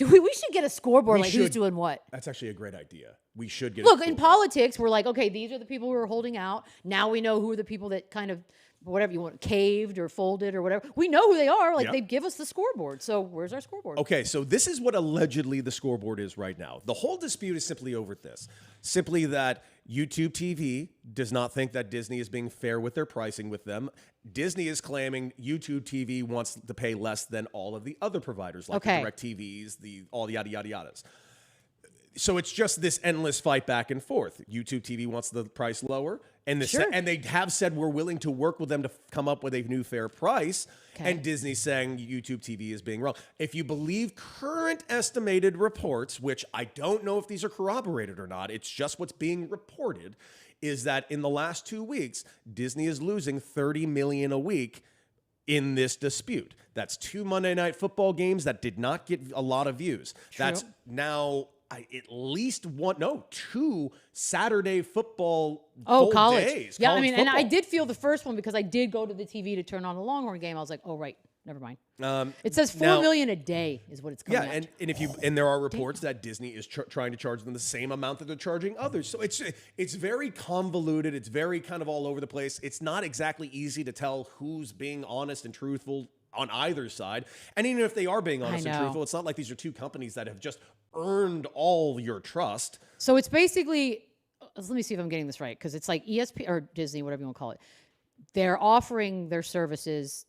S2: We should get a scoreboard,
S4: We
S2: like who's
S4: should.
S2: doing what.
S4: That's actually a great idea. We should get.
S2: Look,
S4: a
S2: in
S4: scoreboard.
S2: politics, we're like, okay, these are the people who are holding out. Now we know who are the people that kind of, whatever you want, caved or folded or whatever. We know who they are. Like,
S4: Yep.
S2: they give us the scoreboard. So where's our scoreboard?
S4: Okay, so this is what allegedly the scoreboard is right now. The whole dispute is simply over this. Simply that YouTube TV does not think that Disney is being fair with their pricing with them. Disney is claiming YouTube TV wants to pay less than all of the other providers, like
S2: Okay.
S4: the DirectTVs, all the yada, yada, yadas. So it's just this endless fight back and forth. YouTube TV wants the price lower, and and they have said we're willing to work with them to come up with a new fair price.
S2: Okay.
S4: And Disney's saying YouTube TV is being wrong. If you believe current estimated reports, which I don't know if these are corroborated or not, it's just what's being reported, is that in the last 2 weeks, Disney is losing $30 million a week in this dispute. That's 2 Monday Night Football games that did not get a lot of views. That's now at least 2 Saturday football full
S2: college.
S4: days.
S2: Yeah,
S4: college
S2: and I
S4: football.
S2: did feel the first one because I did go to the TV to turn on a Longhorn game. I was like, oh, right. Never mind. It says $4 million a day is what it's coming
S4: Yeah,
S2: out to.
S4: and there are reports that Disney is trying to charge them the same amount that they're charging others. So it's very convoluted. It's very kind of all over the place. It's not exactly easy to tell who's being honest and truthful on either side. And even if they are being honest and
S2: know.
S4: truthful, it's not like these are two companies that have just earned all your trust.
S2: So it's basically, let me see if I'm getting this right, because it's like ESP or Disney, whatever you want to call it. They're offering their services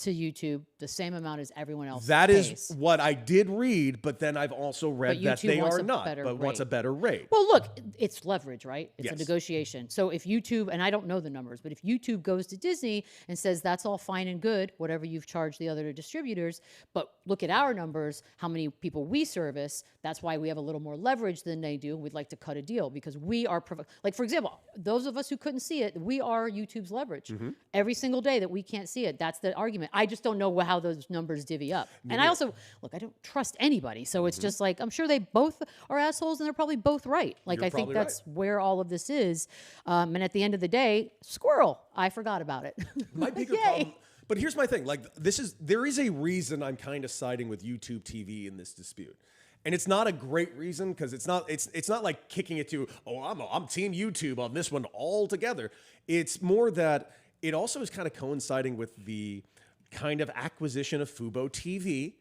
S2: to YouTube the same amount as everyone else
S4: That
S2: pays.
S4: is what I did read, but then I've also read
S2: But
S4: that
S2: YouTube
S4: they
S2: wants
S4: are
S2: a
S4: not,
S2: better
S4: but wants a
S2: rate.
S4: better rate.
S2: Well, look, it's leverage, right? It's
S4: Yes.
S2: a negotiation. So if YouTube, and I don't know the numbers, but if YouTube goes to Disney and says that's all fine and good, whatever you've charged the other distributors, but look at our numbers, how many people we service, that's why we have a little more leverage than they do. We'd like to cut a deal because we are, like, for example, those of us who couldn't see it, we are YouTube's leverage.
S4: Mm-hmm.
S2: Every single day that we can't see it, that's the argument. I just don't know how those numbers divvy up. And I also, look, I don't trust anybody. So it's just like, I'm sure they both are assholes and they're probably both right. Like,
S4: You're
S2: I think
S4: probably
S2: that's where all of this is. And at the end of the day, squirrel, I forgot about it.
S4: My bigger
S2: Yay.
S4: problem, but here's my thing: like, there is a reason I'm kind of siding with YouTube TV in this dispute, and it's not a great reason because it's not like kicking it to I'm Team YouTube on this one altogether. It's more that it also is kind of coinciding with the kind of acquisition of Fubo TV,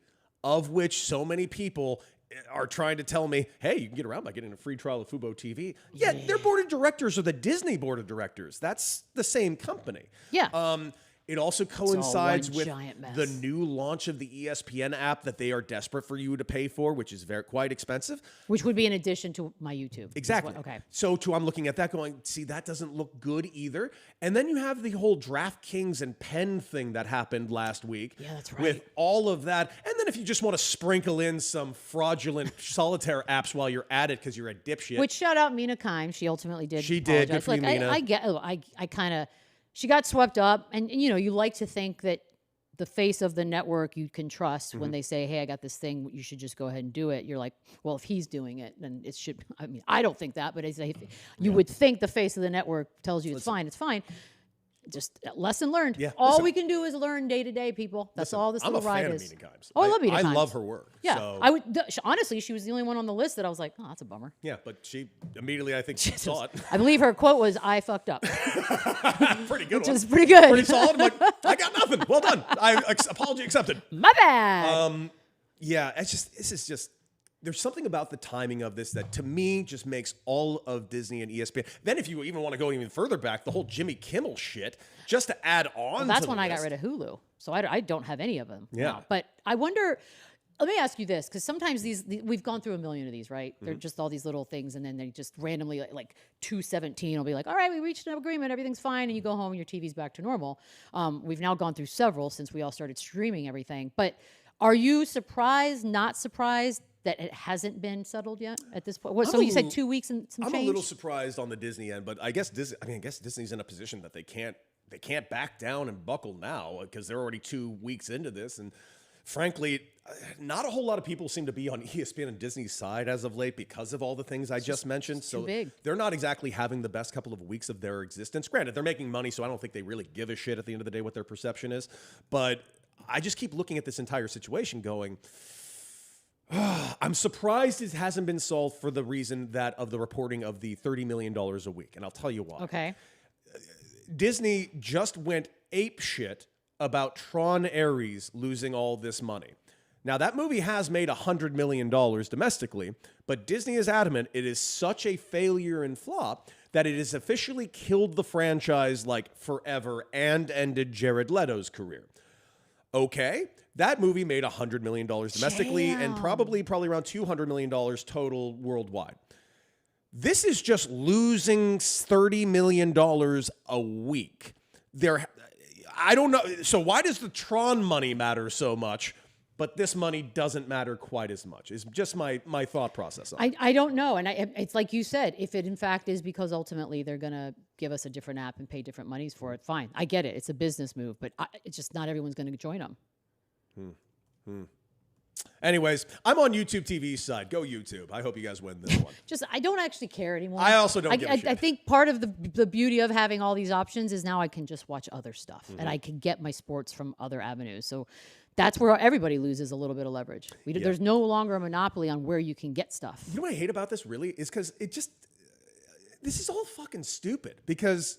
S4: of which so many people are trying to tell me, hey, you can get around by getting a free trial of Fubo TV. Yeah, their board of directors are the Disney board of directors. That's the same company.
S2: Yeah.
S4: It also coincides
S2: one
S4: with
S2: giant mess.
S4: the new launch of the ESPN app that they are desperate for you to pay for, which is quite expensive.
S2: Which would be in addition to my YouTube. is
S4: Exactly.
S2: what- okay.
S4: So I'm looking at that going, see, that doesn't look good either. And then you have the whole DraftKings and Penn thing that happened last week.
S2: Yeah, that's right.
S4: With all of that. And then if you just want to sprinkle in some fraudulent solitaire apps while you're at it because you're a dipshit.
S2: Which shout out Mina Kime. She ultimately did.
S4: She did. Good
S2: apologize.
S4: for you,
S2: Look,
S4: Mina.
S2: I get. I kind of. She got swept up, and you know, you like to think that the face of the network you can trust when they say, "Hey, I got this thing. You should just go ahead and do it." You're like, "Well, if he's doing it, then it should." I mean, I don't think that, but you would think the face of the network tells you it's fine. It's fine. Just lesson learned.
S4: Yeah,
S2: All
S4: listen.
S2: we can do is learn day to day, people. That's all this
S4: I'm
S2: little
S4: a fan
S2: ride
S4: of
S2: is.
S4: Mina Kimes.
S2: Oh, I love Mina
S4: I
S2: Kimes.
S4: love her work.
S2: Yeah,
S4: So.
S2: I would. Honestly, she was the only one on the list that I was like, "Oh, that's a bummer."
S4: Yeah, but she immediately, I think, saw it.
S2: I believe her quote was, "I fucked up,"
S4: Pretty good
S2: which
S4: one.
S2: is pretty good.
S4: Pretty solid. I'm like, I got nothing. Well done. Apology accepted.
S2: My bad.
S4: Yeah, this there's something about the timing of this that to me just makes all of Disney and ESPN. Then if you even want to go even further back, the whole Jimmy Kimmel shit, just to add on.
S2: Well, that's
S4: to
S2: when
S4: the
S2: I got
S4: list.
S2: rid of Hulu, so I don't have any of them.
S4: Yeah.
S2: now. But I wonder. Let me ask you this, because sometimes we've gone through a million of these, right? They're just all these little things, and then they just randomly, like 217 will be like, all right, we reached an agreement, everything's fine, and you go home and your TV's back to normal. We've now gone through several since we all started streaming everything. But are you surprised, not surprised, that it hasn't been settled yet at this point? So you said 2 weeks and some
S4: I'm
S2: change?
S4: a little surprised on the Disney end, but I guess Disney's in a position that they can't back down and buckle now because they're already 2 weeks into this, and frankly, not a whole lot of people seem to be on ESPN and Disney's side as of late because of all the things I just mentioned. So
S2: big.
S4: They're not exactly having the best couple of weeks of their existence. Granted, they're making money, so I don't think they really give a shit at the end of the day what their perception is. But I just keep looking at this entire situation going, I'm surprised it hasn't been solved for the reason that of the reporting of the $30 million a week. And I'll tell you why.
S2: Okay.
S4: Disney just went ape shit about Tron Ares losing all this money. Now, that movie has made $100 million domestically, but Disney is adamant it is such a failure and flop that it has officially killed the franchise like forever and ended Jared Leto's career. Okay, that movie made $100 million domestically and probably around $200 million total worldwide. This is just losing $30 million a week. I don't know. So why does the Tron money matter so much, but this money doesn't matter quite as much? Is just my thought process on it.
S2: I don't know. And it's like you said, if it in fact is because ultimately they're going to give us a different app and pay different monies for it, fine. I get it. It's a business move, but it's just not everyone's going to join them.
S4: Anyways, I'm on YouTube TV's side. Go YouTube. I hope you guys win this one.
S2: I don't actually care anymore.
S4: I also don't give a shit.
S2: I think part of the beauty of having all these options is now I can just watch other stuff and I can get my sports from other avenues. So that's where everybody loses a little bit of leverage. There's no longer a monopoly on where you can get stuff.
S4: You know what I hate about this really is because this is all fucking stupid because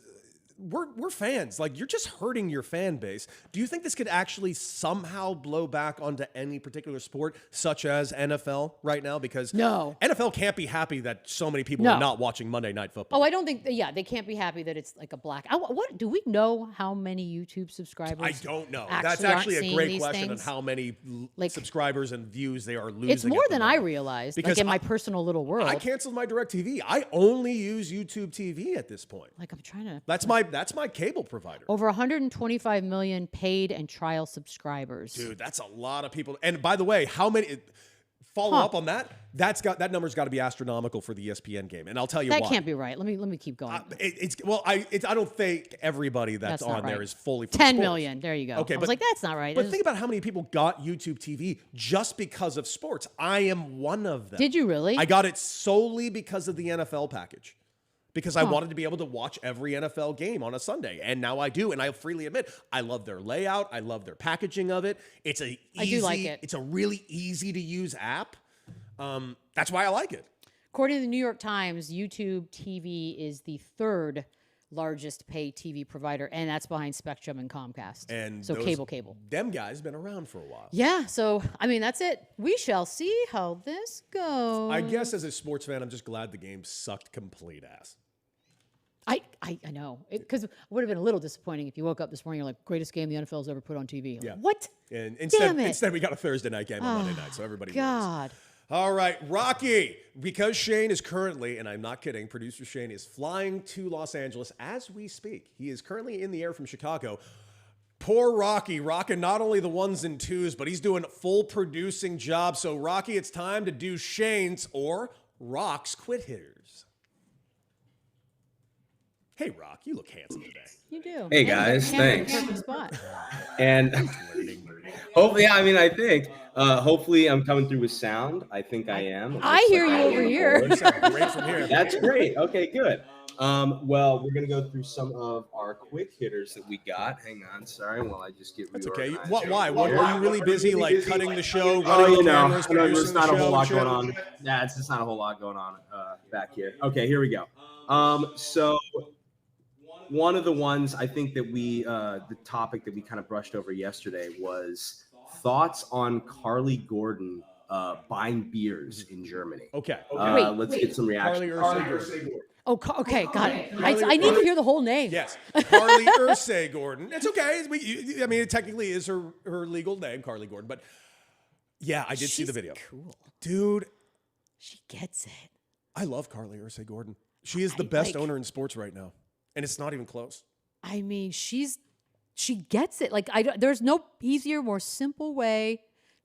S4: we're fans. Like, you're just hurting your fan base. Do you think this could actually somehow blow back onto any particular sport, such as NFL right now? Because
S2: No.
S4: NFL can't be happy that so many people are not watching Monday Night Football.
S2: Oh, I don't think. They can't be happy that it's like a black. What do we know? How many YouTube subscribers?
S4: I don't know.
S2: That's
S4: That's actually a great question
S2: things?
S4: on how many
S2: Like,
S4: subscribers and views they are losing.
S2: It's more
S4: at the
S2: than I
S4: moment.
S2: realized.
S4: Because
S2: like in my personal little world.
S4: I canceled my DirectTV. I only use YouTube TV at this point.
S2: Like I'm trying to.
S4: That's my cable provider.
S2: Over 125 million paid and trial subscribers.
S4: Dude, that's a lot of people. And by the way, how many follow up on that? That number's got to be astronomical for the ESPN game. And I'll tell you why.
S2: That can't be right. Let me keep going.
S4: I don't think everybody that's
S2: not
S4: on there
S2: right.
S4: is fully for
S2: 10
S4: sports.
S2: million. There you go.
S4: Okay,
S2: I was like, that's not right.
S4: But think about how many people got YouTube TV just because of sports. I am one of them.
S2: Did you really?
S4: I got it solely because of the NFL package. Because I wanted to be able to watch every NFL game on a Sunday. And now I do. And I freely admit, I love their layout. I love their packaging of it.
S2: I do like it.
S4: It's a really easy to use app. That's why I like it.
S2: According to the New York Times, YouTube TV is the third largest pay TV provider, and that's behind Spectrum and Comcast.
S4: And
S2: so cable.
S4: Them guys been around for a while.
S2: Yeah, so I mean that's it. We shall see how this goes.
S4: I guess as a sports fan, I'm just glad the game sucked complete ass.
S2: I know. Because it would have been a little disappointing if you woke up this morning, you're like, greatest game the NFL's ever put on TV.
S4: Yeah.
S2: What?
S4: And
S2: Damn it.
S4: instead we got a Thursday night game on Monday night, so everybody
S2: God.
S4: wins. All right, Rocky, because Shane is currently, and I'm not kidding, producer Shane is flying to Los Angeles as we speak. He is currently in the air from Chicago. Poor Rocky, rocking not only the ones and twos, but he's doing a full producing job. So, Rocky, it's time to do Shane's or Rock's Quit Hitters. Hey, Rock, you look handsome today.
S2: You do.
S6: Hey, guys, thanks.
S2: Perfect spot.
S6: And hopefully, I think, hopefully I'm coming through with sound. I think I am.
S2: I hear you over here.
S4: You sound great from here.
S6: That's great. Okay, good. Well, we're going to go through some of our quick hitters that we got. Hang on. Sorry, while I just get
S4: That's okay.
S6: reorganized.
S4: Why? Were you really busy, like cutting the show,
S6: Oh,
S4: running
S6: you
S4: the
S6: know,
S4: cameras,
S6: there's
S4: producing
S6: not
S4: the
S6: a
S4: show
S6: whole lot
S4: and
S6: going
S4: shit?
S6: on. Yeah, it's just not a whole lot going on back here. Okay, here we go. So one of the ones I think that the topic that we kind of brushed over yesterday was thoughts on Carly Gordon buying beers in Germany.
S4: Okay.
S6: Let's get some reaction.
S4: Carly Ursay-Gordon.
S2: Oh, okay, got it. I need to hear the whole name.
S4: Yes, Carly Ursay-Gordon. It's okay. I mean, it technically is her legal name, Carly Gordon. But yeah, I did see the video.
S2: Cool,
S4: Dude.
S2: She gets it.
S4: I love Carly Ursay-Gordon. She is the best owner in sports right now, and it's not even close.
S2: I mean, she gets it. Like there's no easier, more simple way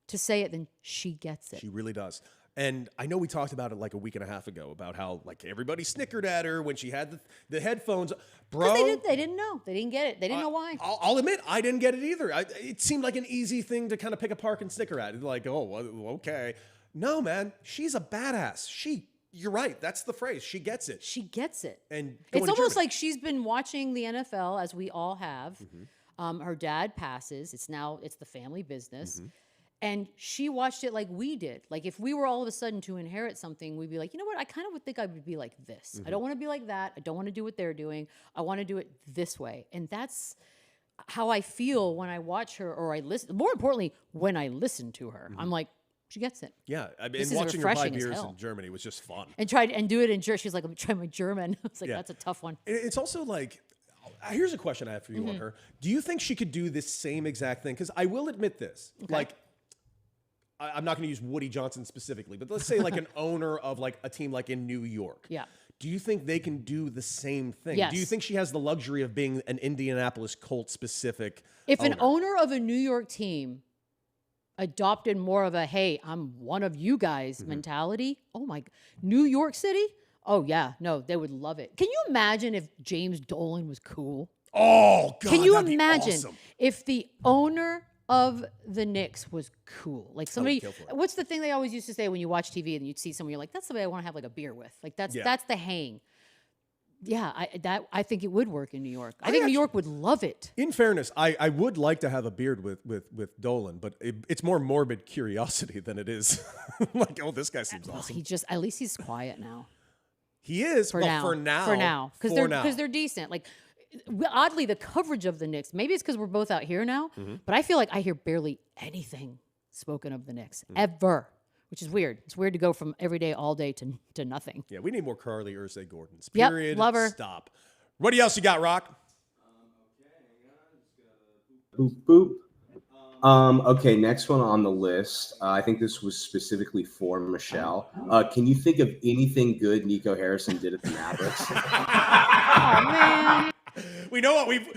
S2: to say it than she gets it.
S4: She really does. And I know we talked about it like a week and a half ago about how like everybody snickered at her when she had the headphones. Bro,
S2: they didn't know. They didn't get it. They didn't know why.
S4: I'll admit I didn't get it either. It seemed like an easy thing to kind of pick apart and snicker at. Like, oh, well, okay. No, man, she's a badass. You're right. That's the phrase. She gets it.
S2: She gets it.
S4: And
S2: it's almost like she's been watching the NFL, as we all have. Her dad passes. It's the family business. And she watched it like we did. Like if we were all of a sudden to inherit something, we'd be like, you know what? I kind of would think I would be like this. I don't want to be like that. I don't want to do what they're doing. I want to do it this way. And that's how I feel when I watch her or I listen. More importantly, when I listen to her, I'm like, she gets it.
S4: Yeah, I mean,
S2: This is
S4: watching her buy
S2: refreshing as
S4: beers
S2: hell.
S4: in Germany was just fun.
S2: And do it in German. She's like, let me try my German. I was like, that's a tough one.
S4: It's also like, here's a question I have for you on her. Do you think she could do this same exact thing? Because I will admit this, like, I'm not going to use Woody Johnson specifically, but let's say like an owner of like a team like in New York.
S2: Yeah.
S4: Do you think they can do the same thing?
S2: Yes.
S4: Do you think she has the luxury of being an Indianapolis Colts specific
S2: If
S4: owner?
S2: an owner of a New York team adopted more of a, hey, I'm one of you guys mentality, oh my, New York City? Oh yeah, no, they would love it. Can you imagine if James Dolan was cool?
S4: Oh, God,
S2: Can you
S4: that'd be
S2: imagine
S4: awesome.
S2: if the owner of the Knicks was cool? Like somebody,
S4: kill for it.
S2: what's the thing they always used to say when you watch TV and you'd see someone, you're like, that's somebody I want to have like a beer with. Like that's the hang. Yeah, I think it would work in New York. I think New York would love it.
S4: In fairness, I would like to have a beard with Dolan, but it's more morbid curiosity than it is like, oh, this guy seems
S2: Well,
S4: awesome.
S2: at least he's quiet now.
S4: He is,
S2: For now, because they're decent. Like, oddly, the coverage of the Knicks. Maybe it's because we're both out here now, but I feel like I hear barely anything spoken of the Knicks ever, which is weird. It's weird to go from every day, all day to nothing.
S4: Yeah, we need more Carly Ursay-Gordons.
S2: Yep,
S4: Period.
S2: love her.
S4: Stop. What else you got, Rock?
S6: Boop, boop. Okay, next one on the list. I think this was specifically for Michelle. Can you think of anything good Nico Harrison did at the Mavericks?
S2: Oh man.
S4: We know what we've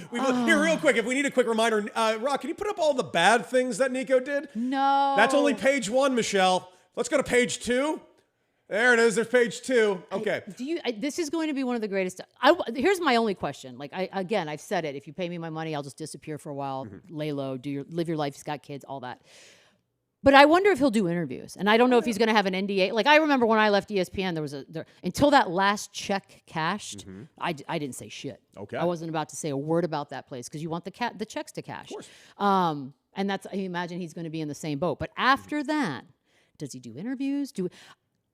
S4: here real quick. If we need a quick reminder, Rock, can you put up all the bad things that Nico did?
S2: No.
S4: That's only page 1, Michelle. Let's go to page 2. There it is. There's page 2. Okay.
S2: This is going to be one of the greatest. Here's my only question. Like I've said it. If you pay me my money, I'll just disappear for a while, lay low, live your life. He's got kids, all that. But I wonder if he'll do interviews, and I don't know if he's going to have an NDA. Like I remember when I left ESPN, there was until that last check cashed, I didn't say shit.
S4: Okay.
S2: I wasn't about to say a word about that place because you want the checks to cash.
S4: Of course.
S2: And I imagine he's going to be in the same boat. But after that, does he do interviews?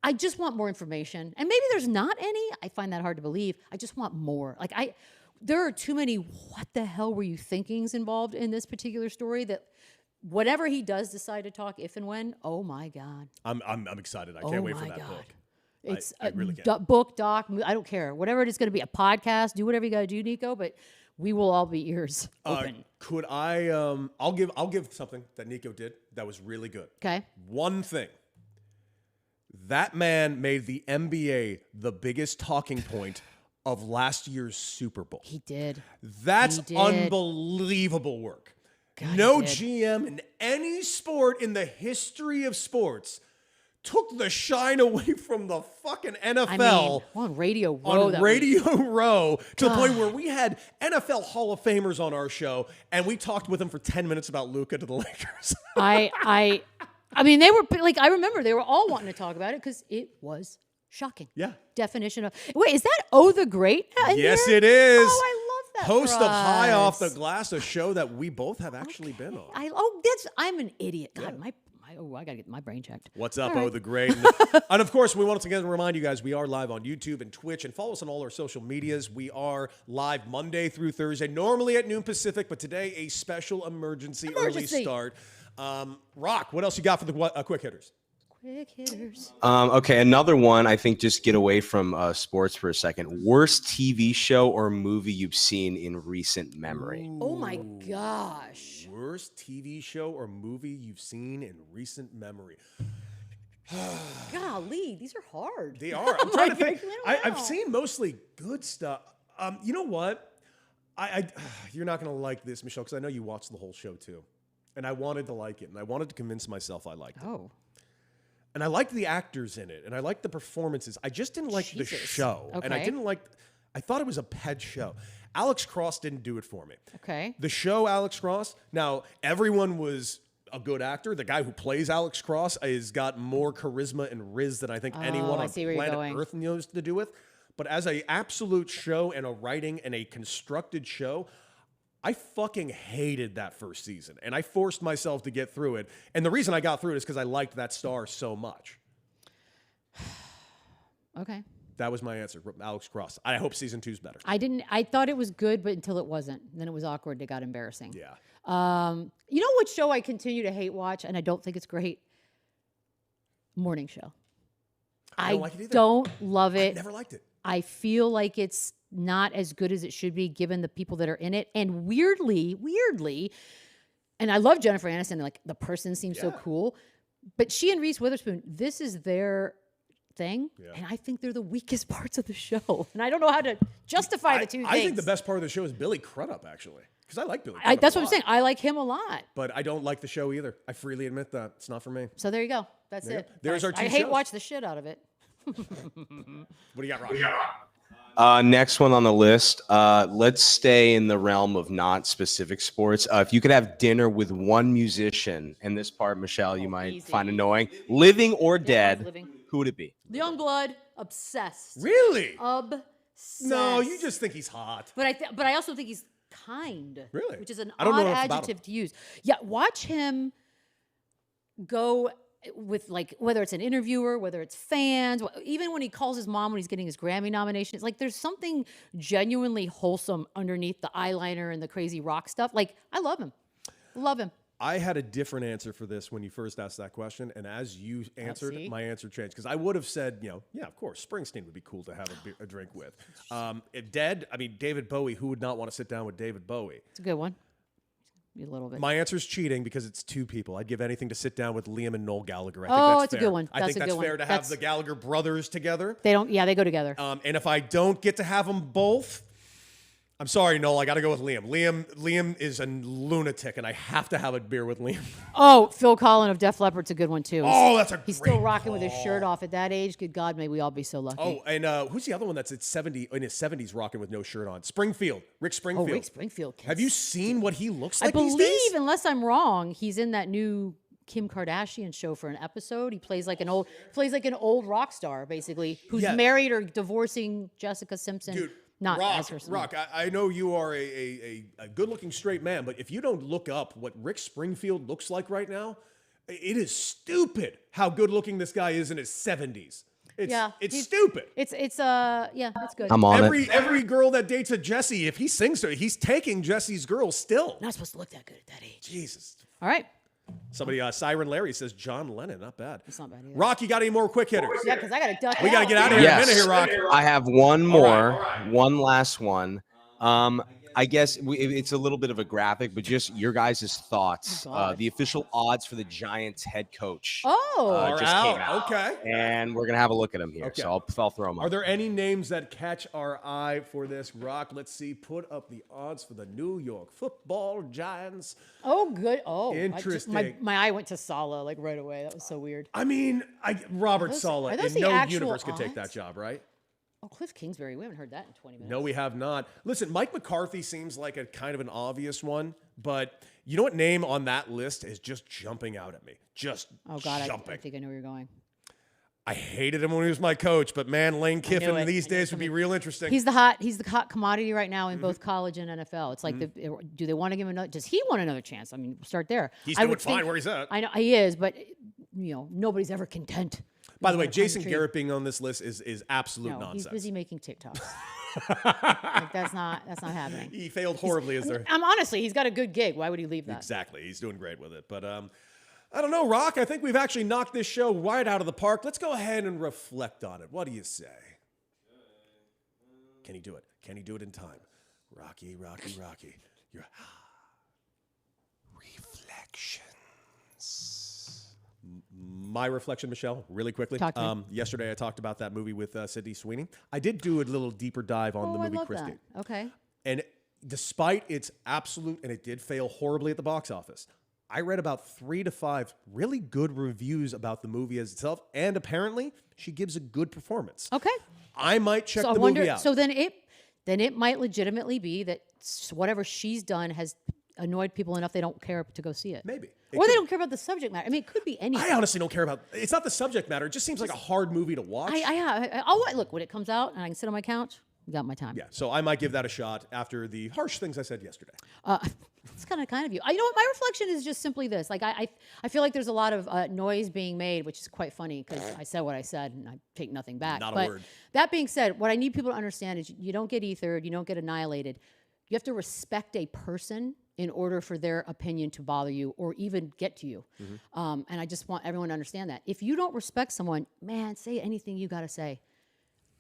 S2: I just want more information. And maybe there's not any. I find that hard to believe. I just want more. Like there are too many what the hell were you thinkings involved in this particular story that whatever he does decide to talk, if and when, oh my God.
S4: I'm excited. I can't wait for that book.
S2: It's
S4: I really can't.
S2: Book, doc, I don't care. Whatever it is going to be, a podcast, do whatever you got to do, Nico, but we will all be ears open.
S4: Could I I'll give something that Nico did that was really good.
S2: Okay.
S4: One thing. That man made the NBA the biggest talking point of last year's Super Bowl.
S2: He did.
S4: That's
S2: He did.
S4: unbelievable work.
S2: God,
S4: No
S2: he did.
S4: GM in any sport in the history of sports took the shine away from the fucking NFL.
S2: I mean, on Radio Row.
S4: On Radio Row to the point where we had NFL Hall of Famers on our show and we talked with them for 10 minutes about Luka to the Lakers.
S2: I mean, they were like, I remember they were all wanting to talk about it because it was shocking.
S4: Yeah.
S2: Definition of, wait, is that Oh the Great?
S4: Yes,
S2: here?
S4: it is.
S2: Oh, I love that.
S4: Host
S2: for
S4: of High
S2: us.
S4: Off the Glass, a show that we both have actually been on.
S2: I'm an idiot. God, I gotta get my brain checked.
S4: What's up,
S2: All right.
S4: Oh the Great? And of course, we want to again remind you guys, we are live on YouTube and Twitch, and follow us on all our social medias. We are live Monday through Thursday, normally at noon Pacific, but today a special emergency. Early start. Rock, what else you got for the quick hitters?
S2: Quick hitters.
S6: Okay, another one. I think just get away from sports for a second. Worst TV show or movie you've seen in recent memory.
S2: Oh my gosh.
S4: Worst TV show or movie you've seen in recent memory?
S2: Golly, these are hard.
S4: They are. I'm trying to think.
S2: I don't
S4: I've
S2: know.
S4: seen mostly good stuff. You know what? You're not going to like this, Michelle, because I know you watched the whole show too. And I wanted to like it, and I wanted to convince myself I liked it.
S2: Oh.
S4: And I liked the actors in it, and I liked the performances. I just didn't like the
S2: Jesus.
S4: show. And I
S2: Okay.
S4: didn't like, I thought it was a pet show. Alex Cross didn't do it for me.
S2: Okay.
S4: The show Alex Cross, now everyone was a good actor. The guy who plays Alex Cross has got more charisma and riz than I think anyone
S2: I
S4: on
S2: see where you're
S4: planet
S2: going.
S4: Earth knows to do with. But as a absolute show and a writing and a constructed show, I fucking hated that first season. And I forced myself to get through it. And the reason I got through it is because I liked that star so much.
S2: Okay.
S4: That was my answer, Alex Cross. I hope season 2's better.
S2: I thought it was good, but until it wasn't. Then it was awkward. It got embarrassing.
S4: Yeah.
S2: You know what show I continue to hate watch, and I don't think it's great? Morning Show.
S4: I don't like it either.
S2: Don't love
S4: I
S2: it.
S4: never liked it.
S2: I feel like it's not as good as it should be given the people that are in it. And weirdly, and I love Jennifer Aniston, like the person seems so cool, but she and Reese Witherspoon, this is their thing.
S4: Yeah.
S2: And I think they're the weakest parts of the show. And I don't know how to justify the two things.
S4: I think the best part of the show is Billy Crudup, actually. Because I like Billy Crudup.
S2: That's
S4: a
S2: what I'm
S4: lot.
S2: saydo. I like him a lot.
S4: But I don't like the show either. I freely admit that. It's not for me.
S2: So there you go. That's
S4: There you
S2: it.
S4: go. There's our two
S2: I hate
S4: shows.
S2: watch the shit out of it.
S4: What do you got, Rob?
S6: Next one on the list. Let's stay in the realm of not specific sports. If you could have dinner with one musician, and this part, Michelle, you might
S2: easy.
S6: find annoying, living or dead,
S2: living.
S6: who would it be?
S2: Youngblood, obsessed.
S4: Really?
S2: Obsessed.
S4: No, you just think he's hot.
S2: But I also think he's kind.
S4: Really?
S2: Which is an
S4: I don't know
S2: odd
S4: enough about
S2: adjective to use. Yeah, watch him go with, like, whether it's an interviewer, whether it's fans, even when he calls his mom when he's getting his Grammy nomination, it's like there's something genuinely wholesome underneath the eyeliner and the crazy rock stuff. Like, I love him. Love him.
S4: I had a different answer for this when you first asked that question, and as you answered,
S2: see?
S4: my answer changed. Because I would have said, yeah, of course, Springsteen would be cool to have a drink with. If dead, I mean, David Bowie, who would not want to sit down with David Bowie?
S2: It's a good one. A little bit.
S4: My answer is cheating because it's two people. I'd give anything to sit down with Liam and Noel Gallagher. I
S2: Oh,
S4: think that's
S2: it's a
S4: fair.
S2: good one.
S4: I
S2: That's
S4: think
S2: a
S4: that's
S2: good one.
S4: fair to have
S2: That's-
S4: the Gallagher brothers together.
S2: They go together.
S4: And if I don't get to have them both, I'm sorry, Noel. I got to go with Liam. Liam is a lunatic, and I have to have a beer with Liam.
S2: Oh, Phil Collin of Def Leppard's a good one too.
S4: Oh, that's a
S2: He's
S4: great
S2: still rocking with his
S4: call.
S2: shirt off at that age. Good God, may we all be so lucky.
S4: Oh, and who's the other one that's in his 70s rocking with no shirt on? Springfield. Rick Springfield.
S2: Rick Springfield.
S4: Have you seen what he looks
S2: I
S4: like these
S2: believe,
S4: days?
S2: unless I'm wrong, he's in that new Kim Kardashian show for an episode. He plays like an old rock star, basically, who's
S4: Yeah.
S2: married or divorcing Jessica Simpson.
S4: Dude,
S2: not as
S4: Rock,
S2: her
S4: Rock, I know you are a good-looking straight man, but if you don't look up what Rick Springfield looks like right now, it is stupid how good-looking this guy is in his 70s. It's stupid.
S2: It's good.
S6: I'm on it.
S4: Every girl that dates a Jesse, if he sings to her, he's taking Jesse's girl still.
S2: Not supposed to look that good at that age.
S4: Jesus.
S2: All right.
S4: Somebody, Siren Larry says John Lennon, not bad.
S2: It's not bad either.
S4: Rock, you got any more quick hitters?
S2: Yeah, because I got to duck
S4: We got to get out of here in a minute here, Rock.
S6: I have one more, one last one. I guess it's a little bit of a graphic, but just your guys' thoughts.
S2: Oh, God.
S6: The official odds for the Giants head coach.
S2: Oh,
S6: just came out.
S4: Okay.
S6: And we're going to have a look at them here.
S4: Okay.
S6: So I'll throw them up.
S4: Are there any names that catch our eye for this, Rock? Let's see. Put up the odds for the New York Football Giants.
S2: good. Oh,
S4: Interesting.
S2: My eye went to Sala like right away. That was so weird.
S4: I mean, Robert
S2: those-
S4: Saleh
S2: are those
S4: in
S2: the
S4: no
S2: actual
S4: universe could take that
S2: odds?
S4: job, right?
S2: Oh, Cliff Kingsbury. We haven't heard that in 20 minutes.
S4: No, we have not. Listen, Mike McCarthy seems like a kind of an obvious one, but you know what name on that list is just jumping out at me? Just
S2: Oh, God.
S4: jumping.
S2: I think I know where you're going.
S4: I hated him when he was my coach, but man, Lane Kiffin
S2: it.
S4: these
S2: I knew
S4: days would be
S2: something.
S4: real interesting.
S2: He's the hot commodity right now in
S4: Mm-hmm.
S2: both college and NFL. It's like, do they want to give him another? Does he want another chance? I mean, we'll start there.
S4: He's
S2: I
S4: doing
S2: would
S4: fine
S2: think-
S4: where he's at.
S2: I know he is, but nobody's ever content.
S4: By the way,
S2: He's gonna
S4: Jason
S2: climb a tree.
S4: Garrett being on this list is absolute
S2: No,
S4: nonsense.
S2: he's busy making TikToks. Like, that's not happening.
S4: He failed horribly as their
S2: Honestly, he's got a good gig. Why would he leave that?
S4: exactly. He's doing great with it. But I don't know, Rock. I think we've actually knocked this show right out of the park. Let's go ahead and reflect on it. What do you say? Can he do it? Can he do it in time? Rocky. Your reflections. My reflection, Michelle, really quickly.
S2: Talk to me.
S4: Yesterday, I talked about that movie with Sydney Sweeney. I did do a little deeper dive on the
S2: I
S4: movie
S2: love
S4: Christie.
S2: that. Okay.
S4: And despite its absolute, and it did fail horribly at the box office, I read about 3 to 5 really good reviews about the movie as itself, and apparently she gives a good performance.
S2: Okay.
S4: I might check
S2: So
S4: the
S2: I wonder.
S4: movie out.
S2: So then it might legitimately be that whatever she's done has annoyed people enough they don't care to go see it.
S4: Maybe.
S2: Or they don't care about the subject matter. I mean, it could be anything.
S4: I honestly don't care about. It's not the subject matter. It just seems like a hard movie to watch.
S2: I'll look when it comes out and I can sit on my couch. I got my time.
S4: Yeah, so I might give that a shot after the harsh things I said yesterday.
S2: It's kind of you. You know what? My reflection is just simply this. Like I feel like there's a lot of noise being made, which is quite funny because I said what I said and I take nothing back.
S4: Not a
S2: but
S4: word.
S2: That being said, what I need people to understand is you don't get ethered, you don't get annihilated. You have to respect a person in order for their opinion to bother you or even get to you. And I just want everyone to understand that. If you don't respect someone, man, say anything you got to say.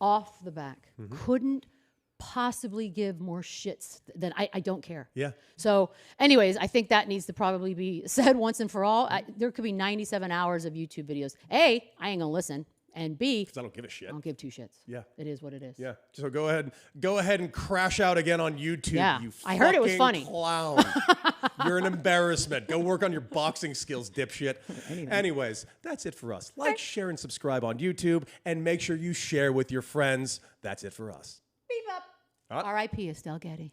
S2: Off the back. Couldn't possibly give more shits than I don't care.
S4: Yeah.
S2: So anyways, I think that needs to probably be said once and for all. There could be 97 hours of YouTube videos. A, I ain't gonna listen. And B,
S4: Because I don't give a shit.
S2: I don't give 2 shits.
S4: Yeah.
S2: It is what it is.
S4: Yeah. So go ahead and crash out again on YouTube.
S2: Yeah.
S4: You
S2: I heard it was
S4: fucking
S2: funny.
S4: Clown. You're an embarrassment. Go work on your boxing skills, dipshit. Anyways, that's it for us. Like, share, and subscribe on YouTube, and make sure you share with your friends. That's it for us.
S2: Beep up. R.I.P. Estelle Getty.